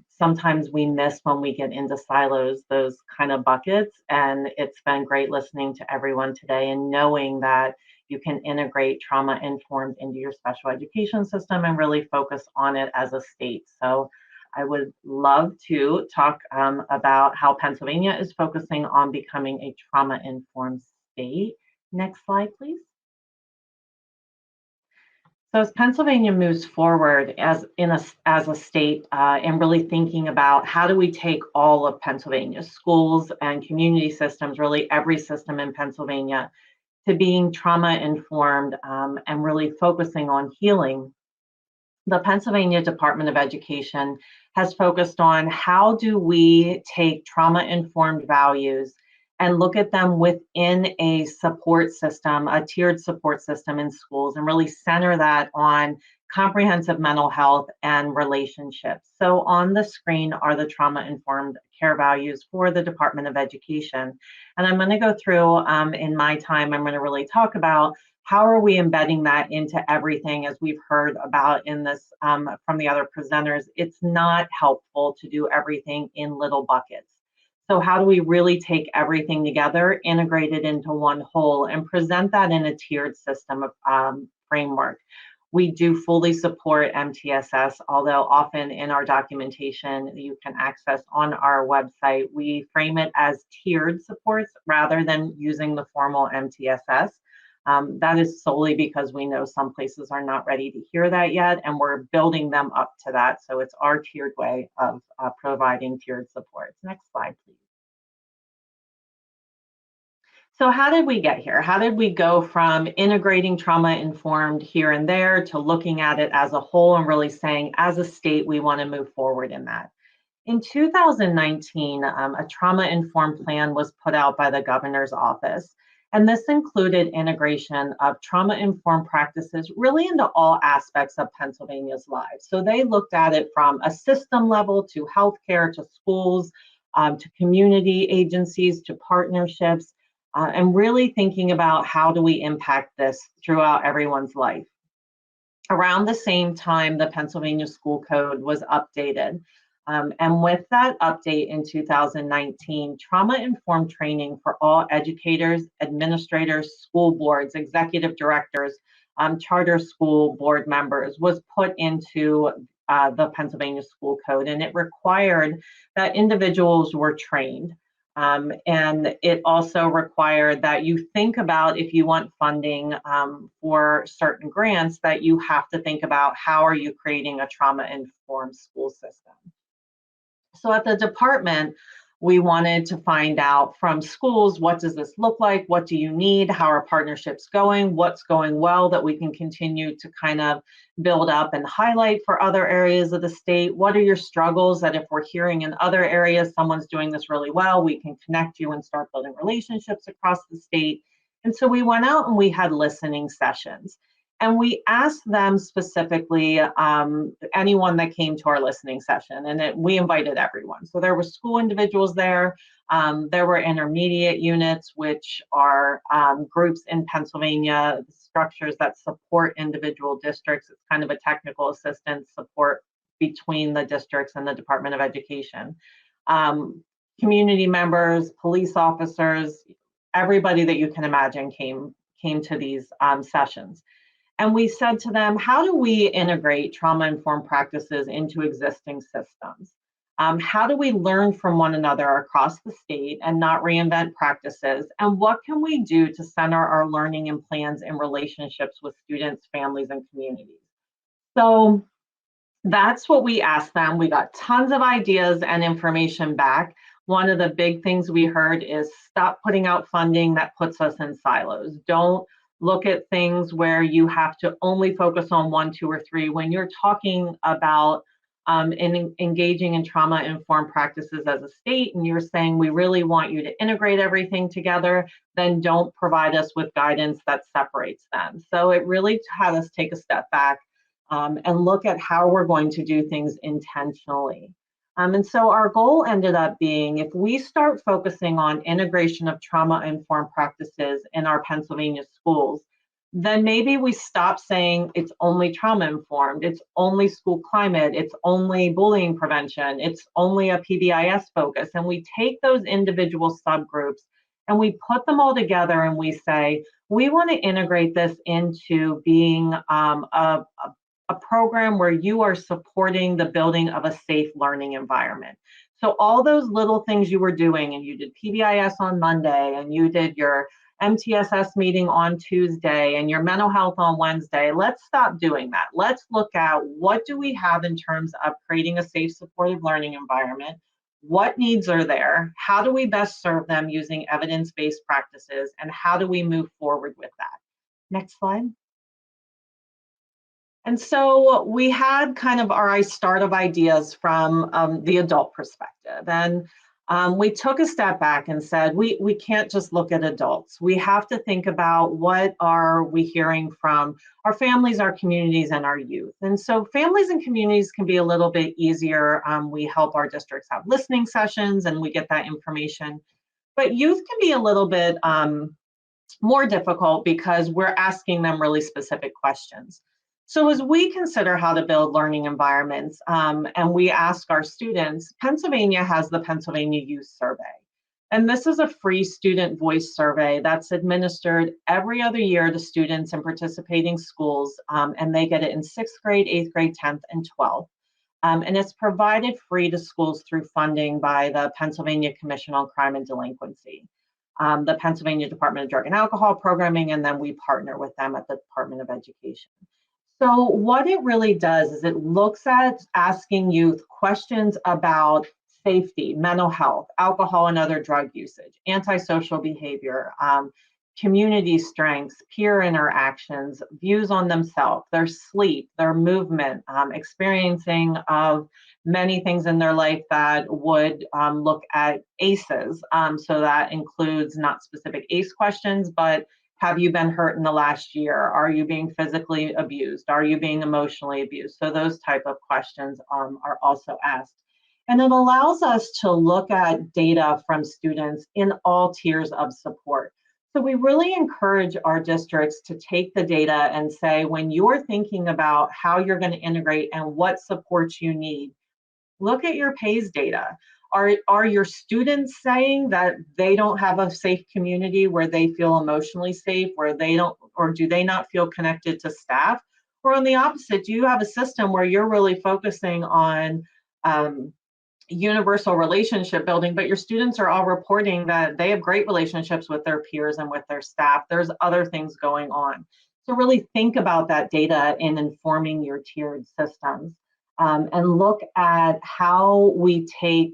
S5: sometimes we miss when we get into silos, those kind of buckets. And it's been great listening to everyone today and knowing that you can integrate trauma-informed into your special education system and really focus on it as a state. So I would love to talk about how Pennsylvania is focusing on becoming a trauma-informed state. Next slide, please. So as Pennsylvania moves forward as a state and really thinking about how do we take all of Pennsylvania's schools and community systems, really every system in Pennsylvania, to being trauma informed and really focusing on healing, the Pennsylvania Department of Education has focused on how do we take trauma-informed values and look at them within a support system, a tiered support system in schools, and really center that on comprehensive mental health and relationships. So on the screen are the trauma-informed care values for the Department of Education. And I'm going to go through, in my time, I'm going to really talk about how are we embedding that into everything, as we've heard about in this from the other presenters. It's not helpful to do everything in little buckets. So how do we really take everything together, integrate it into one whole, and present that in a tiered system of framework? We do fully support MTSS, although often in our documentation you can access on our website, we frame it as tiered supports rather than using the formal MTSS. That is solely because we know some places are not ready to hear that yet, and we're building them up to that. So it's our tiered way of providing tiered supports. Next slide, please. So how did we get here? How did we go from integrating trauma-informed here and there to looking at it as a whole and really saying, as a state, we want to move forward in that? In 2019, a trauma-informed plan was put out by the governor's office. And this included integration of trauma-informed practices really into all aspects of Pennsylvania's lives. So they looked at it from a system level to healthcare, to schools, to community agencies, to partnerships, and really thinking about how do we impact this throughout everyone's life. Around the same time, the Pennsylvania School Code was updated. And with that update in 2019, trauma-informed training for all educators, administrators, school boards, executive directors, charter school board members was put into the Pennsylvania School Code, and it required that individuals were trained. And it also required that you think about, if you want funding for certain grants, that you have to think about how are you creating a trauma-informed school system. So at the department, we wanted to find out from schools, what does this look like? What do you need? How are partnerships going? What's going well that we can continue to kind of build up and highlight for other areas of the state? What are your struggles that if we're hearing in other areas, someone's doing this really well, we can connect you and start building relationships across the state? And so we went out and we had listening sessions. And we asked them specifically, anyone that came to our listening session, and we invited everyone. So there were school individuals there. There were intermediate units, which are groups in Pennsylvania, structures that support individual districts. It's kind of a technical assistance support between the districts and the Department of Education. Community members, police officers, everybody that you can imagine came to these sessions. And we said to them, how do we integrate trauma-informed practices into existing systems? How do we learn from one another across the state and not reinvent practices? And what can we do to center our learning and plans in relationships with students, families, and communities? So that's what we asked them. We got tons of ideas and information back. One of the big things we heard is stop putting out funding that puts us in silos. Don't look at things where you have to only focus on 1, 2, or 3. When you're talking about engaging in trauma-informed practices as a state, and you're saying we really want you to integrate everything together, then don't provide us with guidance that separates them. So it really had us take a step back and look at how we're going to do things intentionally. And so our goal ended up being, if we start focusing on integration of trauma-informed practices in our Pennsylvania schools, then maybe we stop saying it's only trauma-informed, it's only school climate, it's only bullying prevention, it's only a PBIS focus, and we take those individual subgroups and we put them all together and we say, we want to integrate this into being a program where you are supporting the building of a safe learning environment. So all those little things you were doing, and you did PBIS on Monday, and you did your MTSS meeting on Tuesday and your mental health on Wednesday. Let's stop doing that. Let's look at what do we have in terms of creating a safe, supportive learning environment. What needs are there? How do we best serve them using evidence-based practices? And how do we move forward with that? Next slide. And so we had kind of our start of ideas from the adult perspective. And we took a step back and said, we can't just look at adults. We have to think about what are we hearing from our families, our communities, and our youth. And so families and communities can be a little bit easier. We help our districts have listening sessions and we get that information. But youth can be a little bit more difficult because we're asking them really specific questions. So as we consider how to build learning environments and we ask our students, Pennsylvania has the Pennsylvania Youth Survey. And this is a free student voice survey that's administered every other year to students in participating schools, and they get it in 6th grade, 8th grade, 10th, and 12th. And it's provided free to schools through funding by the Pennsylvania Commission on Crime and Delinquency, the Pennsylvania Department of Drug and Alcohol Programming, and then we partner with them at the Department of Education. So what it really does is it looks at asking youth questions about safety, mental health, alcohol and other drug usage, antisocial behavior, community strengths, peer interactions, views on themselves, their sleep, their movement, experiencing of many things in their life that would look at ACEs. So that includes not specific ACE questions, but have you been hurt in the last year? Are you being physically abused? Are you being emotionally abused? So those type of questions are also asked. And it allows us to look at data from students in all tiers of support. So we really encourage our districts to take the data and say, when you're thinking about how you're going to integrate and what supports you need, look at your PAYS data. Are your students saying that they don't have a safe community where they feel emotionally safe, where they don't, or do they not feel connected to staff? Or on the opposite, do you have a system where you're really focusing on universal relationship building, but your students are all reporting that they have great relationships with their peers and with their staff? There's other things going on. So really think about that data in informing your tiered systems, and look at how we take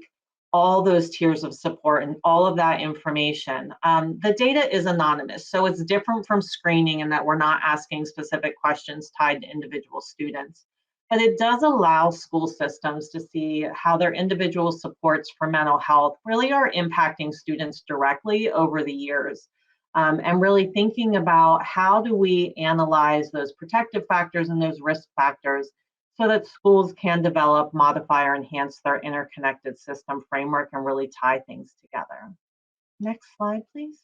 S5: all those tiers of support and all of that information. The data is anonymous, so it's different from screening in that we're not asking specific questions tied to individual students. But it does allow school systems to see how their individual supports for mental health really are impacting students directly over the years. And really thinking about how do we analyze those protective factors and those risk factors so that schools can develop, modify, or enhance their interconnected system framework and really tie things together. Next slide, please.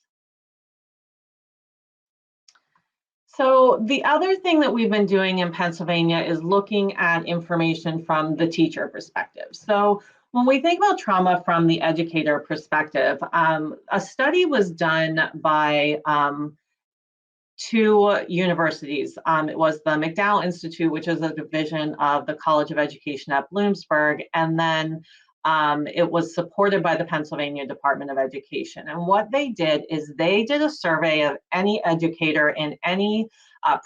S5: So the other thing that we've been doing in Pennsylvania is looking at information from the teacher perspective. So when we think about trauma from the educator perspective, a study was done by 2 universities. It was the McDowell Institute, which is a division of the College of Education at Bloomsburg, and then it was supported by the Pennsylvania Department of Education. And what they did is they did a survey of any educator in any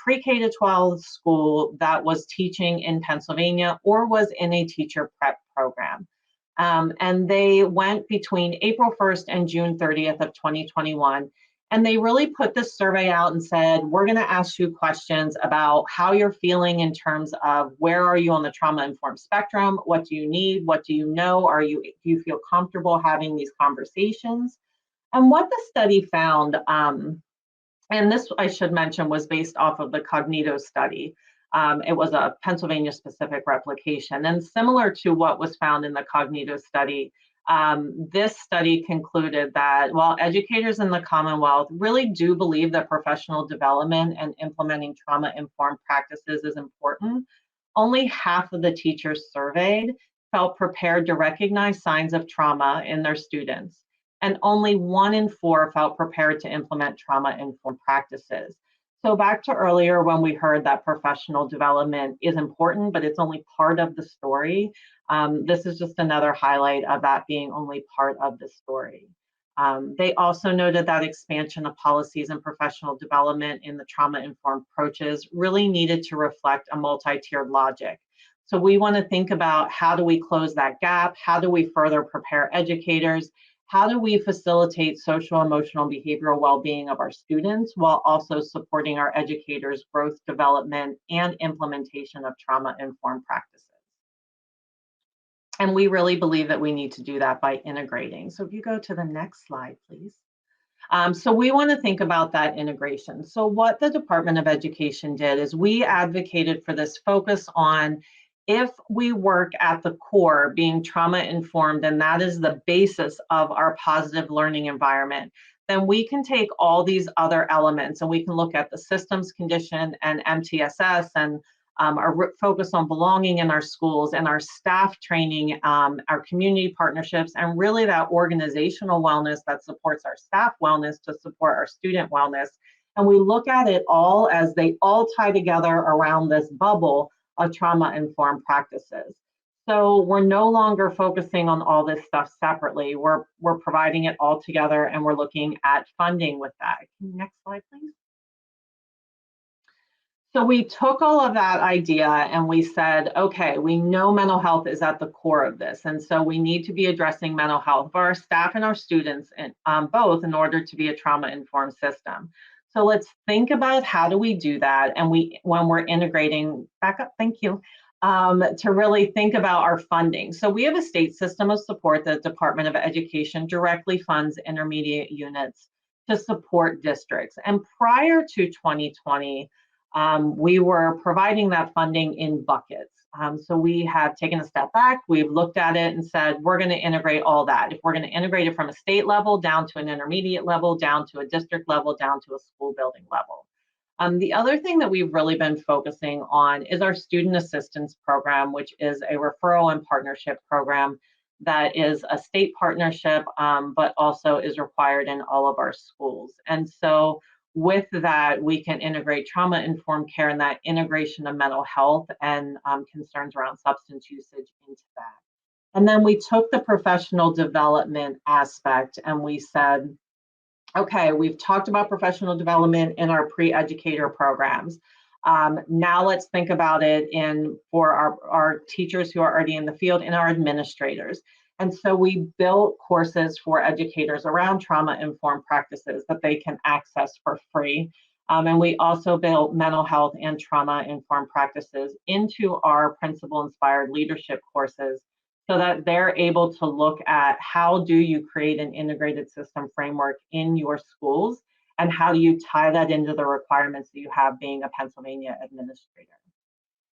S5: pre-K to 12 school that was teaching in Pennsylvania or was in a teacher prep program. And they went between April 1st and June 30th of 2021. And they really put this survey out and said, we're going to ask you questions about how you're feeling in terms of where are you on the trauma-informed spectrum? What do you need? What do you know? Do you feel comfortable having these conversations? And what the study found, and this I should mention was based off of the Cognito study. It was a Pennsylvania-specific replication. And similar to what was found in the Cognito study, this study concluded that while educators in the Commonwealth really do believe that professional development and implementing trauma-informed practices is important, only half of the teachers surveyed felt prepared to recognize signs of trauma in their students, and only 1 in 4 felt prepared to implement trauma-informed practices. So back to earlier when we heard that professional development is important, but it's only part of the story. This is just another highlight of that being only part of the story. They also noted that expansion of policies and professional development in the trauma-informed approaches really needed to reflect a multi-tiered logic. So we want to think about, how do we close that gap? How do we further prepare educators? How do we facilitate social, emotional, and behavioral well-being of our students while also supporting our educators' growth, development, and implementation of trauma-informed practices? And we really believe that we need to do that by integrating. So if you go to the next slide, please. So we want to think about that integration. So what the Department of Education did is we advocated for this focus on, if we work at the core being trauma informed, and that is the basis of our positive learning environment, then we can take all these other elements and we can look at the systems condition and MTSS and our focus on belonging in our schools and our staff training, our community partnerships, and really that organizational wellness that supports our staff wellness to support our student wellness. And we look at it all as they all tie together around this bubble of trauma-informed practices. So we're no longer focusing on all this stuff separately. We're providing it all together, and we're looking at funding with that. Next slide, please. So we took all of that idea and we said, okay, we know mental health is at the core of this. And so we need to be addressing mental health for our staff and our students, and both, in order to be a trauma-informed system. So let's think about, how do we do that? And when we're integrating, back up, thank you, to really think about our funding. So we have a state system of support that the Department of Education directly funds intermediate units to support districts. And prior to 2020, we were providing that funding in buckets. So we have taken a step back, we've looked at it and said, we're going to integrate all that. If we're going to integrate it from a state level down to an intermediate level, down to a district level, down to a school building level. The other thing that we've really been focusing on is our student assistance program, which is a referral and partnership program that is a state partnership, but also is required in all of our schools. And so with that, we can integrate trauma-informed care and that integration of mental health and concerns around substance usage into that. And then we took the professional development aspect and we said, okay, we've talked about professional development in our pre-educator programs. Now let's think about it for our teachers who are already in the field and our administrators. And so we built courses for educators around trauma-informed practices that they can access for free. And we also built mental health and trauma-informed practices into our principal-inspired leadership courses so that they're able to look at, how do you create an integrated system framework in your schools, and how do you tie that into the requirements that you have being a Pennsylvania administrator.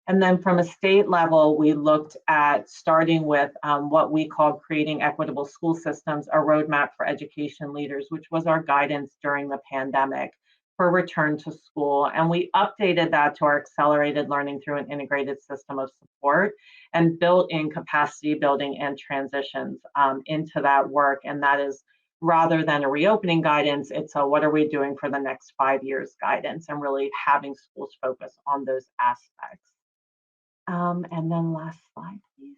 S5: And then from a state level, we looked at starting with what we called Creating Equitable School Systems, a roadmap for education leaders, which was our guidance during the pandemic for return to school. And we updated that to our accelerated learning through an integrated system of support and built in capacity building and transitions into that work. And that is, rather than a reopening guidance, it's a what are we doing for the next 5 years guidance, and really having schools focus on those aspects. And then last slide, please.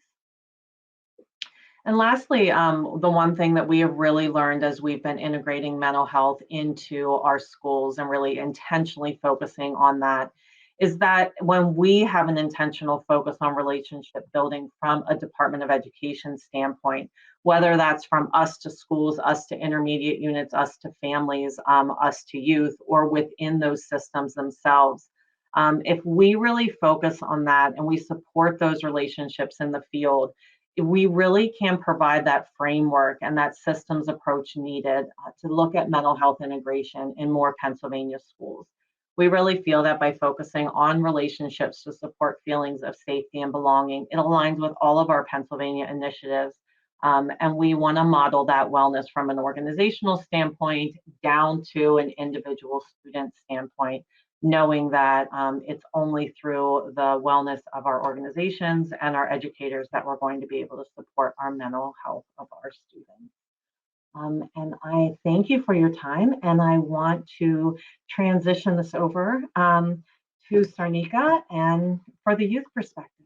S5: And lastly, the one thing that we have really learned as we've been integrating mental health into our schools and really intentionally focusing on that is that when we have an intentional focus on relationship building from a Department of Education standpoint, whether that's from us to schools, us to intermediate units, us to families, us to youth, or within those systems themselves, if we really focus on that and we support those relationships in the field, we really can provide that framework and that systems approach needed to look at mental health integration in more Pennsylvania schools. We really feel that by focusing on relationships to support feelings of safety and belonging, it aligns with all of our Pennsylvania initiatives. And we want to model that wellness from an organizational standpoint down to an individual student standpoint, knowing that it's only through the wellness of our organizations and our educators that we're going to be able to support our mental health of our students. And I thank you for your time, and I want to transition this over to Sarnika and for the youth perspective.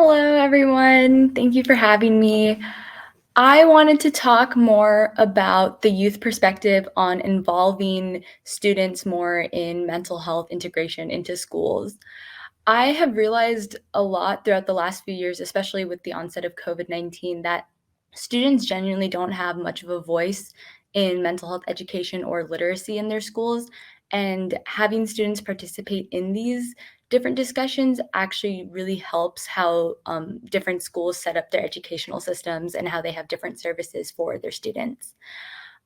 S6: Hello, everyone. Thank you for having me. I wanted to talk more about the youth perspective on involving students more in mental health integration into schools. I have realized a lot throughout the last few years, especially with the onset of COVID-19, that students genuinely don't have much of a voice in mental health education or literacy in their schools. And having students participate in these different discussions actually really helps how different schools set up their educational systems and how they have different services for their students.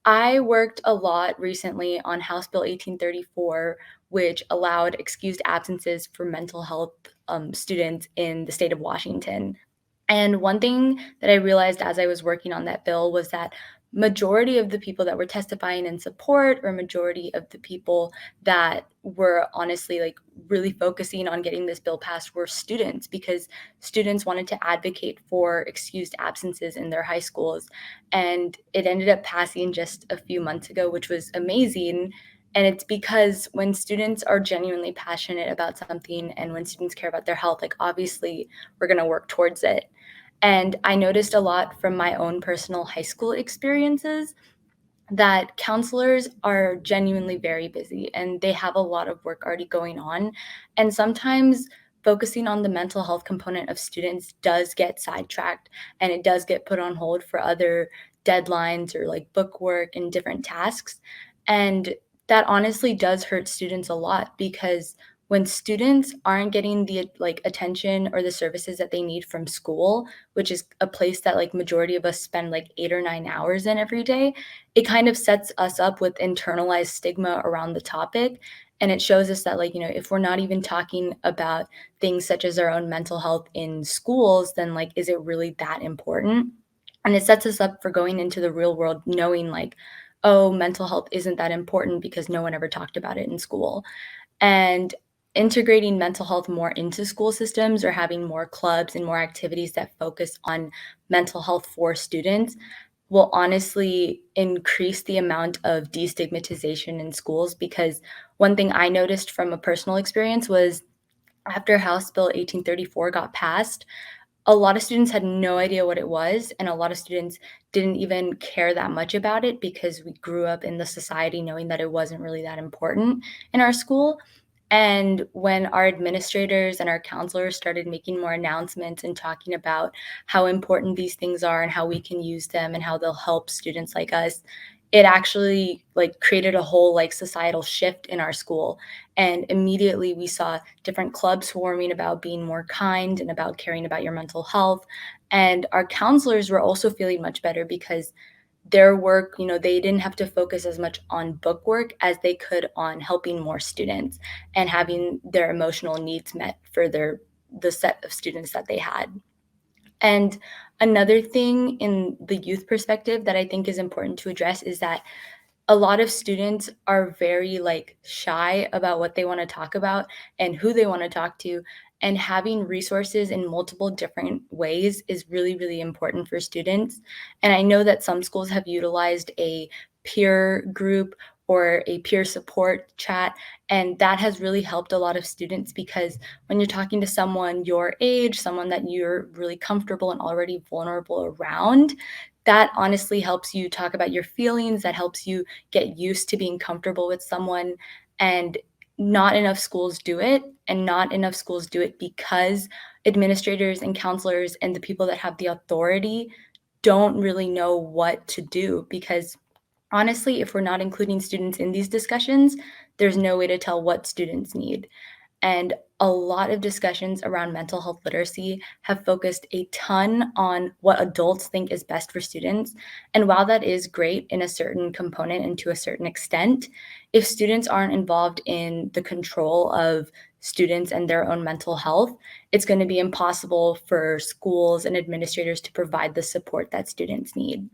S6: I worked a lot recently on House Bill 1834, which allowed excused absences for mental health students in the state of Washington. And one thing that I realized as I was working on that bill was that majority of the people that were testifying in support, or majority of the people that were honestly like really focusing on getting this bill passed, were students, because students wanted to advocate for excused absences in their high schools. And it ended up passing just a few months ago, which was amazing. And it's because when students are genuinely passionate about something and when students care about their health, like obviously we're going to work towards it. And I noticed a lot from my own personal high school experiences that counselors are genuinely very busy and they have a lot of work already going on. And sometimes focusing on the mental health component of students does get sidetracked and it does get put on hold for other deadlines or like book work and different tasks. And that honestly does hurt students a lot, because when students aren't getting the like attention or the services that they need from school, which is a place that like majority of us spend like 8 or 9 hours in every day, it kind of sets us up with internalized stigma around the topic. And it shows us that, like, you know, if we're not even talking about things such as our own mental health in schools, then like, is it really that important? And it sets us up for going into the real world knowing like, oh, mental health isn't that important because no one ever talked about it in school. And integrating mental health more into school systems, or having more clubs and more activities that focus on mental health for students, will honestly increase the amount of destigmatization in schools. Because one thing I noticed from a personal experience was after House Bill 1834 got passed, a lot of students had no idea what it was, and a lot of students didn't even care that much about it because we grew up in the society knowing that it wasn't really that important in our school. And when our administrators and our counselors started making more announcements and talking about how important these things are and how we can use them and how they'll help students like us, it actually like created a whole like societal shift in our school. And immediately we saw different clubs forming about being more kind and about caring about your mental health. And our counselors were also feeling much better because their work, you know, they didn't have to focus as much on book work as they could on helping more students and having their emotional needs met for the set of students that they had. And another thing in the youth perspective that I think is important to address is that a lot of students are very like shy about what they want to talk about and who they want to talk to. And having resources in multiple different ways is really, really important for students. And I know that some schools have utilized a peer group or a peer support chat, and that has really helped a lot of students, because when you're talking to someone your age, someone that you're really comfortable and already vulnerable around, that honestly helps you talk about your feelings, that helps you get used to being comfortable with someone. And not enough schools do it, and not enough schools do it because administrators and counselors and the people that have the authority don't really know what to do. Because honestly, if we're not including students in these discussions, there's no way to tell what students need. And a lot of discussions around mental health literacy have focused a ton on what adults think is best for students. And while that is great in a certain component and to a certain extent, if students aren't involved in the control of students and their own mental health, it's going to be impossible for schools and administrators to provide the support that students need.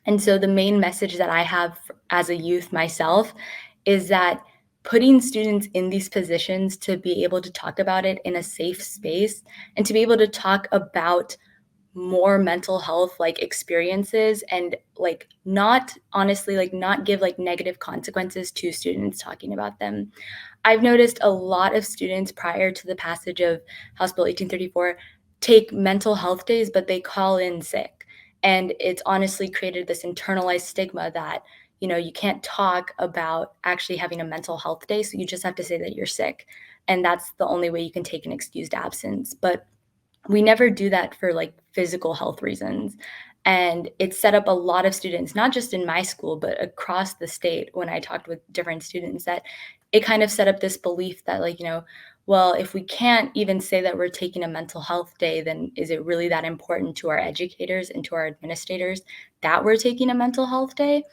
S6: And so the main message that I have as a youth myself is that putting students in these positions to be able to talk about it in a safe space and to be able to talk about more mental health like experiences, and like not honestly like not give like negative consequences to students talking about them. I've noticed a lot of students prior to the passage of House Bill 1834 take mental health days, but they call in sick. And it's honestly created this internalized stigma that, you can't talk about actually having a mental health day. So you just have to say that you're sick. And that's the only way you can take an excused absence. But we never do that for like physical health reasons. And it set up a lot of students, not just in my school, but across the state when I talked with different students, that it kind of set up this belief that, like, well, if we can't even say that we're taking a mental health day, then is it really that important to our educators and to our administrators that we're taking a mental health day?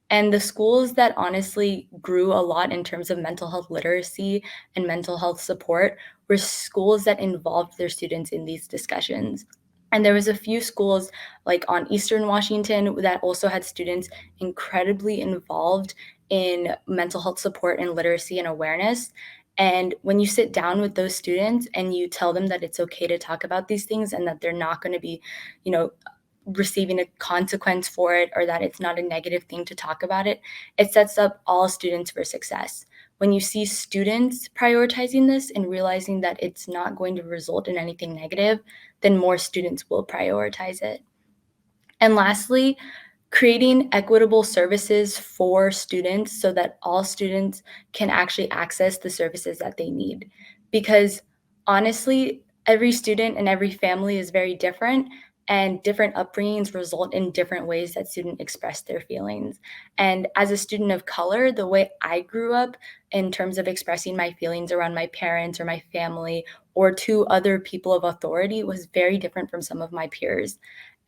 S6: And the schools that honestly grew a lot in terms of mental health literacy and mental health support were schools that involved their students in these discussions. And there was a few schools like on Eastern Washington that also had students incredibly involved in mental health support and literacy and awareness. And when you sit down with those students and you tell them that it's okay to talk about these things and that they're not going to be, receiving a consequence for it, or that it's not a negative thing to talk about it, it sets up all students for success. When you see students prioritizing this and realizing that it's not going to result in anything negative, then more students will prioritize it. And lastly, creating equitable services for students so that all students can actually access the services that they need. Because honestly, every student and every family is very different, and different upbringings result in different ways that students express their feelings. And as a student of color, the way I grew up in terms of expressing my feelings around my parents or my family or to other people of authority was very different from some of my peers.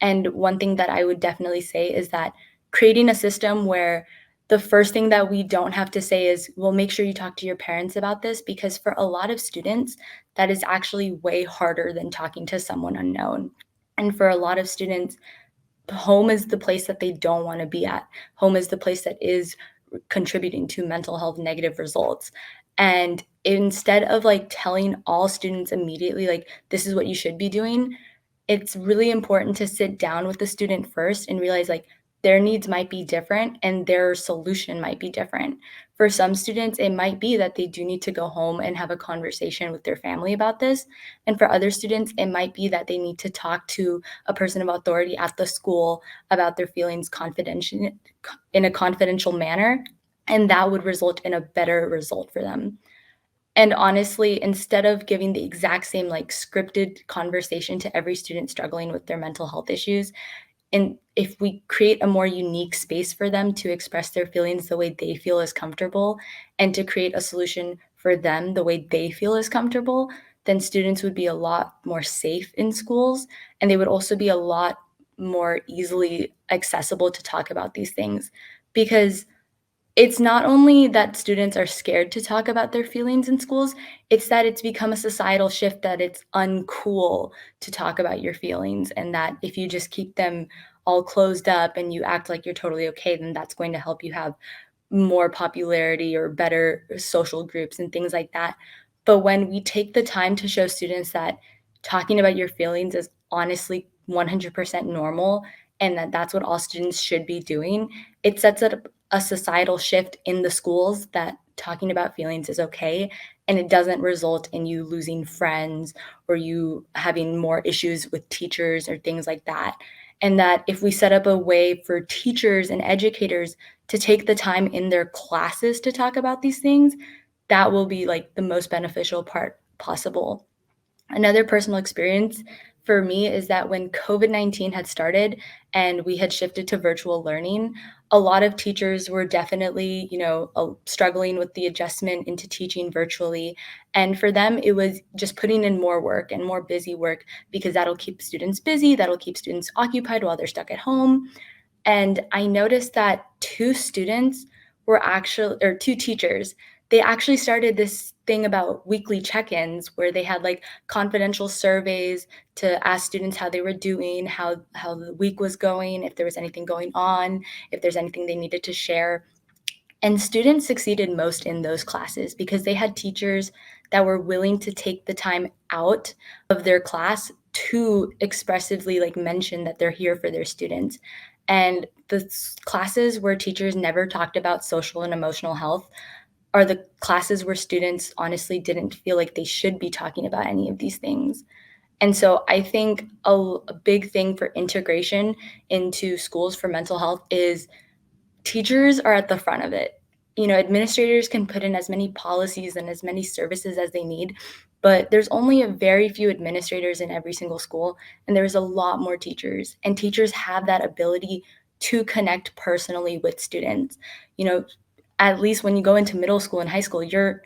S6: And one thing that I would definitely say is that creating a system where the first thing that we don't have to say is, well, make sure you talk to your parents about this, because for a lot of students, that is actually way harder than talking to someone unknown. And for a lot of students, home is the place that they don't want to be at. Home is the place that is contributing to mental health negative results. And instead of like telling all students immediately, like, this is what you should be doing, it's really important to sit down with the student first and realize, like, their needs might be different and their solution might be different. For some students, it might be that they do need to go home and have a conversation with their family about this. And for other students, it might be that they need to talk to a person of authority at the school about their feelings in a confidential manner. And that would result in a better result for them. And honestly, instead of giving the exact same like scripted conversation to every student struggling with their mental health issues, and if we create a more unique space for them to express their feelings the way they feel is comfortable, and to create a solution for them the way they feel is comfortable, then students would be a lot more safe in schools, and they would also be a lot more easily accessible to talk about these things. Because it's not only that students are scared to talk about their feelings in schools, it's that it's become a societal shift that it's uncool to talk about your feelings, and that if you just keep them all closed up and you act like you're totally okay, then that's going to help you have more popularity or better social groups and things like that. But when we take the time to show students that talking about your feelings is honestly 100% normal, and that that's what all students should be doing, it sets up a societal shift in the schools that talking about feelings is okay, and it doesn't result in you losing friends or you having more issues with teachers or things like that. And that if we set up a way for teachers and educators to take the time in their classes to talk about these things, that will be like the most beneficial part possible. Another personal experience for me is that when COVID-19 had started and we had shifted to virtual learning, a lot of teachers were definitely, struggling with the adjustment into teaching virtually. And for them, it was just putting in more work and more busy work, because that'll keep students busy, that'll keep students occupied while they're stuck at home. And I noticed that two teachers, they actually started this thing about weekly check-ins where they had like confidential surveys to ask students how they were doing, how the week was going, if there was anything going on, if there's anything they needed to share. And students succeeded most in those classes because they had teachers that were willing to take the time out of their class to expressively like mention that they're here for their students. And the classes where teachers never talked about social and emotional health are the classes where students honestly didn't feel like they should be talking about any of these things. And so I think a big thing for integration into schools for mental health is teachers are at the front of it. Administrators can put in as many policies and as many services as they need, but there's only a very few administrators in every single school, and there's a lot more teachers. And teachers have that ability to connect personally with students. At least when you go into middle school and high school, you're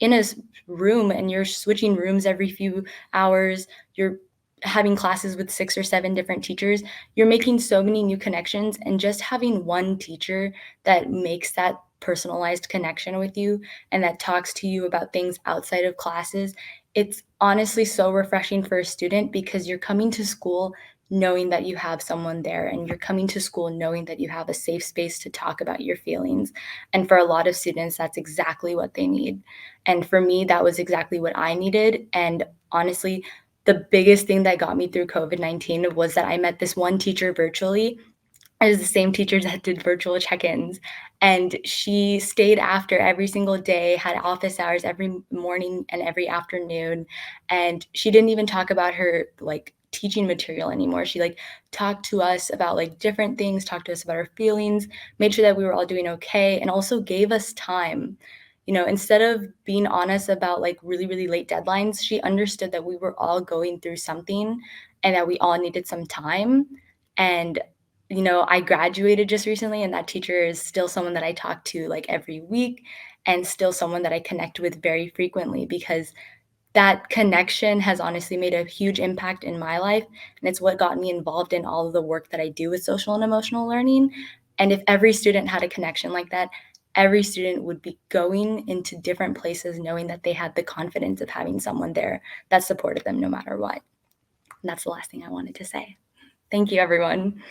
S6: in a room and you're switching rooms every few hours. You're having classes with 6 or 7 different teachers. You're making so many new connections, and just having one teacher that makes that personalized connection with you and that talks to you about things outside of classes, it's honestly so refreshing for a student, because you're coming to school knowing that you have someone there, and you're coming to school knowing that you have a safe space to talk about your feelings. And for a lot of students, that's exactly what they need. And for me, that was exactly what I needed. And honestly, the biggest thing that got me through COVID-19 was that I met this one teacher virtually. It was the same teacher that did virtual check-ins. And she stayed after every single day, had office hours every morning and every afternoon. And she didn't even talk about her teaching material anymore. She talked to us about different things, talked to us about our feelings, made sure that we were all doing okay, and also gave us time. Instead of being honest about really, really late deadlines, she understood that we were all going through something and that we all needed some time. And I graduated just recently, and that teacher is still someone that I talk to every week, and still someone that I connect with very frequently, because that connection has honestly made a huge impact in my life. And it's what got me involved in all of the work that I do with social and emotional learning. And if every student had a connection like that, every student would be going into different places knowing that they had the confidence of having someone there that supported them no matter what. And that's the last thing I wanted to say. Thank you, everyone.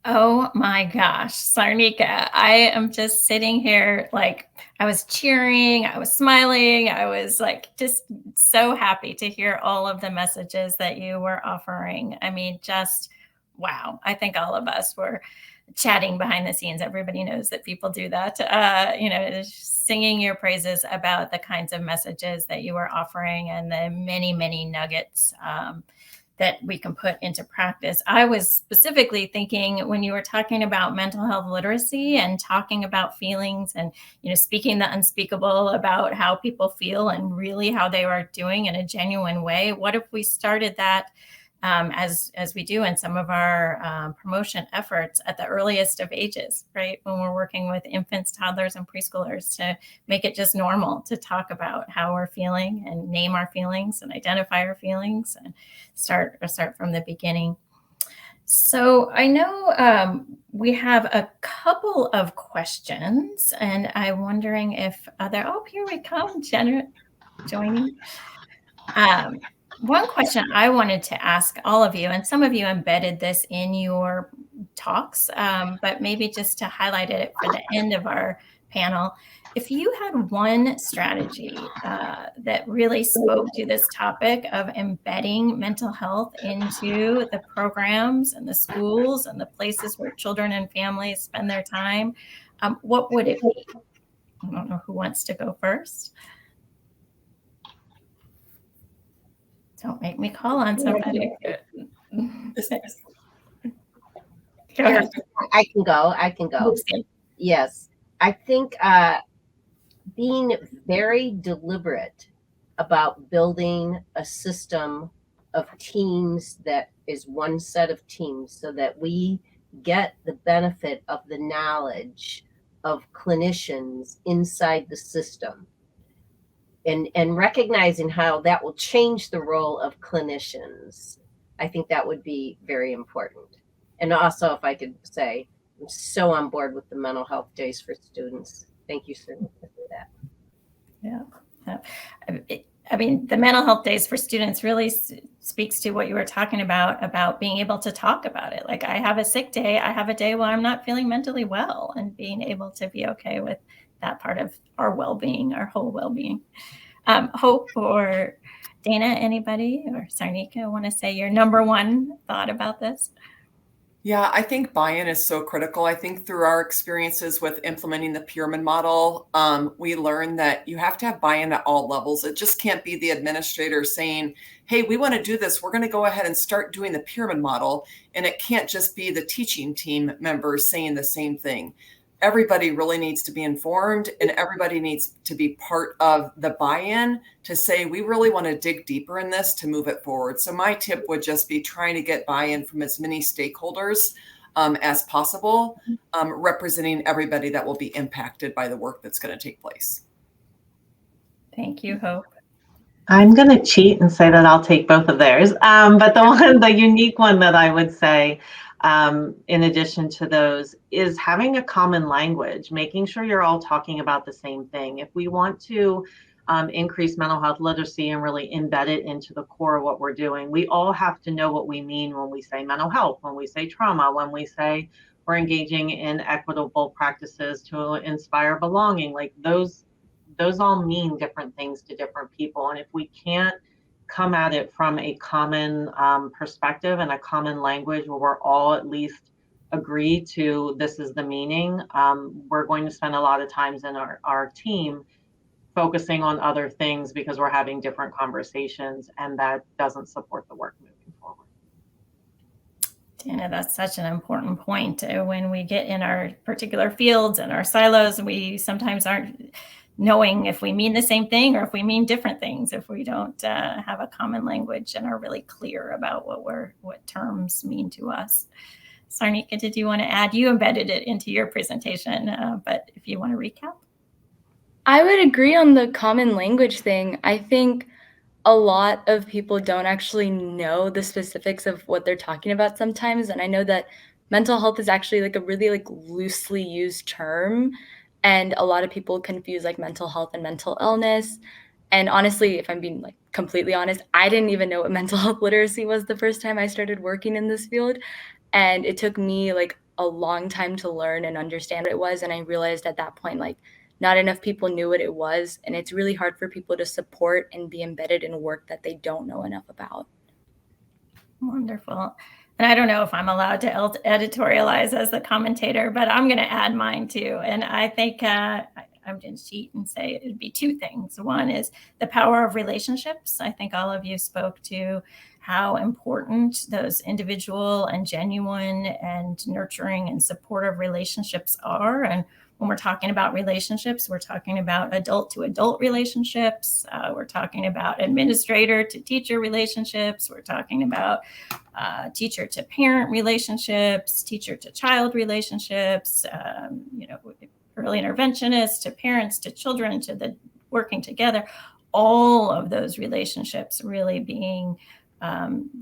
S2: Oh my gosh, Sarnika, I am just sitting here I was cheering, I was smiling, I was just so happy to hear all of the messages that you were offering. I mean, just wow. I think all of us were chatting behind the scenes. Everybody knows that people do that. Singing your praises about the kinds of messages that you were offering and the many, many nuggets that we can put into practice. I was specifically thinking when you were talking about mental health literacy and talking about feelings and, speaking the unspeakable about how people feel and really how they are doing in a genuine way. What if we started that as we do in some of our promotion efforts at the earliest of ages, right? When we're working with infants, toddlers, and preschoolers, to make it just normal to talk about how we're feeling and name our feelings and identify our feelings and start from the beginning. So I know we have a couple of questions, and I'm wondering if here we come, Jenna joining. One question I wanted to ask all of you, and some of you embedded this in your talks, but maybe just to highlight it for the end of our panel, if you had one strategy that really spoke to this topic of embedding mental health into the programs and the schools and the places where children and families spend their time, what would it be? I don't know who wants to go first. Don't make me call on somebody. Go ahead.
S3: I can go. Yes. I think being very deliberate about building a system of teams that is one set of teams, so that we get the benefit of the knowledge of clinicians inside the system, and recognizing how that will change the role of clinicians. I think that would be very important. And also, if I could say, I'm so on board with the mental health days for students. Thank you, Sarnika, for that.
S2: Yeah. I mean, the mental health days for students really speaks to what you were talking about being able to talk about it. Like, I have a sick day, I have a day where I'm not feeling mentally well, and being able to be okay with that part of our well-being, our whole well-being. Hope or Dana, anybody, or Sarnika want to say your number one thought about this?
S4: Yeah, I think buy-in is so critical. I think through our experiences with implementing the pyramid model, we learned that you have to have buy-in at all levels. It just can't be the administrator saying, hey, we want to do this. We're going to go ahead and start doing the pyramid model. And it can't just be the teaching team members saying the same thing. Everybody really needs to be informed, and everybody needs to be part of the buy-in to say, we really want to dig deeper in this to move it forward. So my tip would just be trying to get buy-in from as many stakeholders as possible, representing everybody that will be impacted by the work that's going to take place.
S2: Thank you, Hope.
S5: I'm going to cheat and say that I'll take both of theirs. But the unique one that I would say, in addition to those, is having a common language, making sure you're all talking about the same thing. If we want to increase mental health literacy and really embed it into the core of what we're doing, we all have to know what we mean when we say mental health, when we say trauma, when we say we're engaging in equitable practices to inspire belonging. Like those all mean different things to different people. And if we can't come at it from a common perspective and a common language where we're all at least agree to this is the meaning, we're going to spend a lot of times in our team focusing on other things because we're having different conversations, and that doesn't support the work moving forward.
S2: Dana, that's such an important point. When we get in our particular fields and our silos, we sometimes aren't knowing if we mean the same thing or if we mean different things, if we don't have a common language and are really clear about what terms mean to us. Sarnika, did you want to add? You embedded it into your presentation, but if you want to recap.
S6: I would agree on the common language thing. I think a lot of people don't actually know the specifics of what they're talking about sometimes. And I know that mental health is actually like a really like loosely used term. And a lot of people confuse like mental health and mental illness. And honestly, if I'm being like completely honest, I didn't even know what mental health literacy was the first time I started working in this field. And it took me like a long time to learn and understand what it was. And I realized at that point, like, not enough people knew what it was, and it's really hard for people to support and be embedded in work that they don't know enough about.
S2: Wonderful. And I don't know if I'm allowed to editorialize as the commentator, but I'm going to add mine too. And I think I'm going to cheat and say it'd be two things. One is the power of relationships. I think all of you spoke to how important those individual and genuine and nurturing and supportive relationships are. And when we're talking about relationships, we're talking about adult to adult relationships. We're talking about administrator to teacher relationships. We're talking about teacher to parent relationships, teacher to child relationships, early interventionists to parents to children to the working together. All of those relationships really being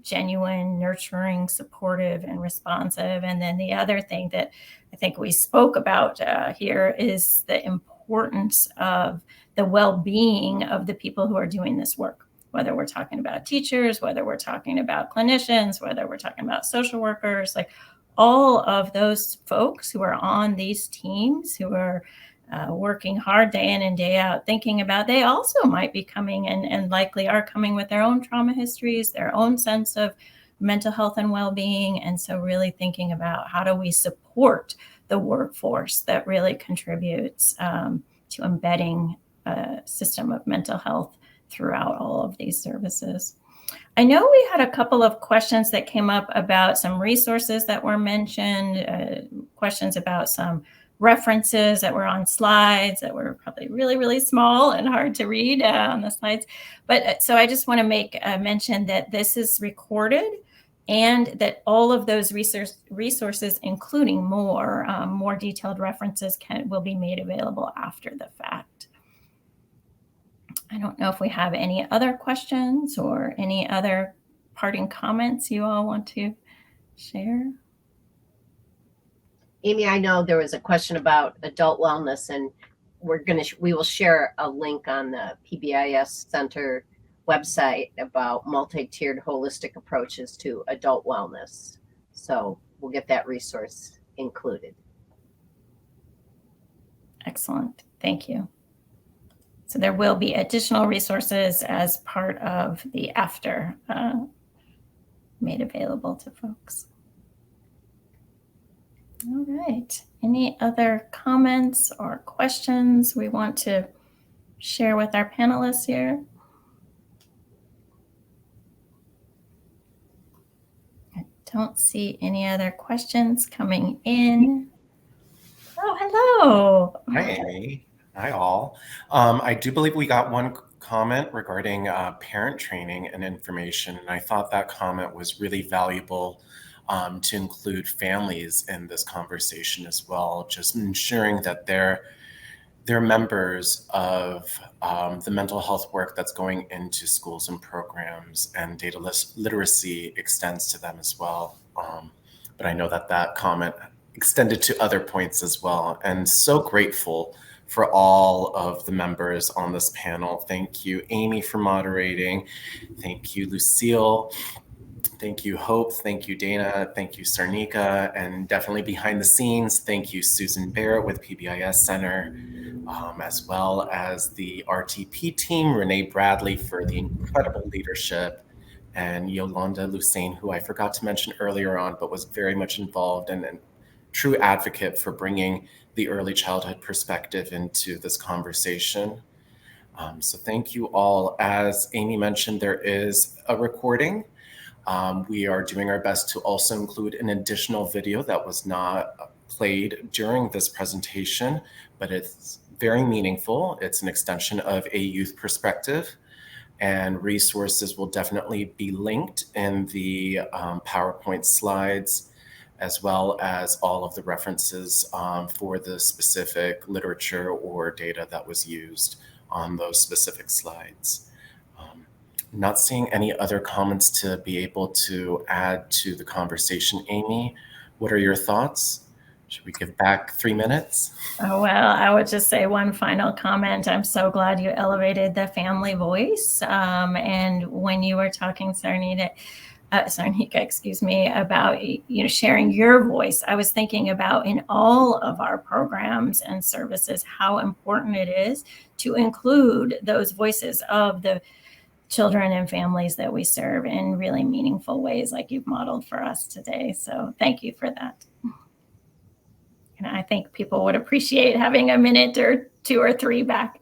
S2: genuine, nurturing, supportive, and responsive. And then the other thing that I think we spoke about here is the importance of the well-being of the people who are doing this work, whether we're talking about teachers, whether we're talking about clinicians, whether we're talking about social workers, like all of those folks who are on these teams who are working hard day in and day out, thinking about, they also might be coming and likely are coming with their own trauma histories, their own sense of mental health and well-being. And so really thinking about how do we support the workforce that really contributes to embedding a system of mental health throughout all of these services. I know we had a couple of questions that came up about some resources that were mentioned, questions about some references that were on slides that were probably really, really small and hard to read on the slides. But so I just want to make a mention that this is recorded and that all of those resources, including more detailed references, will be made available after the fact. I don't know if we have any other questions or any other parting comments you all want to share.
S3: Amy, I know there was a question about adult wellness, and we will share a link on the PBIS Center website about multi-tiered holistic approaches to adult wellness. So we'll get that resource included.
S2: Excellent. Thank you. So there will be additional resources as part of the after made available to folks. All right. Any other comments or questions we want to share with our panelists here? I don't see any other questions coming in. Oh, hello.
S1: Hi, Amy. Hi, all. I do believe we got one comment regarding parent training and information, and I thought that comment was really valuable to include families in this conversation as well, just ensuring that they're members of the mental health work that's going into schools and programs, and data literacy extends to them as well. But I know that that comment extended to other points as well, and so grateful for all of the members on this panel. Thank you, Amy, for moderating. Thank you, Lucille. Thank you, Hope. Thank you, Dana. Thank you, Sarnika. And definitely behind the scenes, thank you, Susan Barrett with PBIS Center, as well as the RTP team, Renee Bradley for the incredible leadership, and Yolanda Lucene, who I forgot to mention earlier on, but was very much involved and true advocate for bringing the early childhood perspective into this conversation. So thank you all. As Amy mentioned, there is a recording. We are doing our best to also include an additional video that was not played during this presentation, but it's very meaningful. It's an extension of a youth perspective, and resources will definitely be linked in the PowerPoint slides, as well as all of the references for the specific literature or data that was used on those specific slides. Not seeing any other comments to be able to add to the conversation. Amy, what are your thoughts? Should we give back 3 minutes?
S2: Oh, well, I would just say one final comment. I'm so glad you elevated the family voice. And when you were talking, Sarnika, excuse me, about sharing your voice, I was thinking about in all of our programs and services how important it is to include those voices of the children and families that we serve in really meaningful ways, like you've modeled for us today. So thank you for that. And I think people would appreciate having a minute or 2 or 3 back.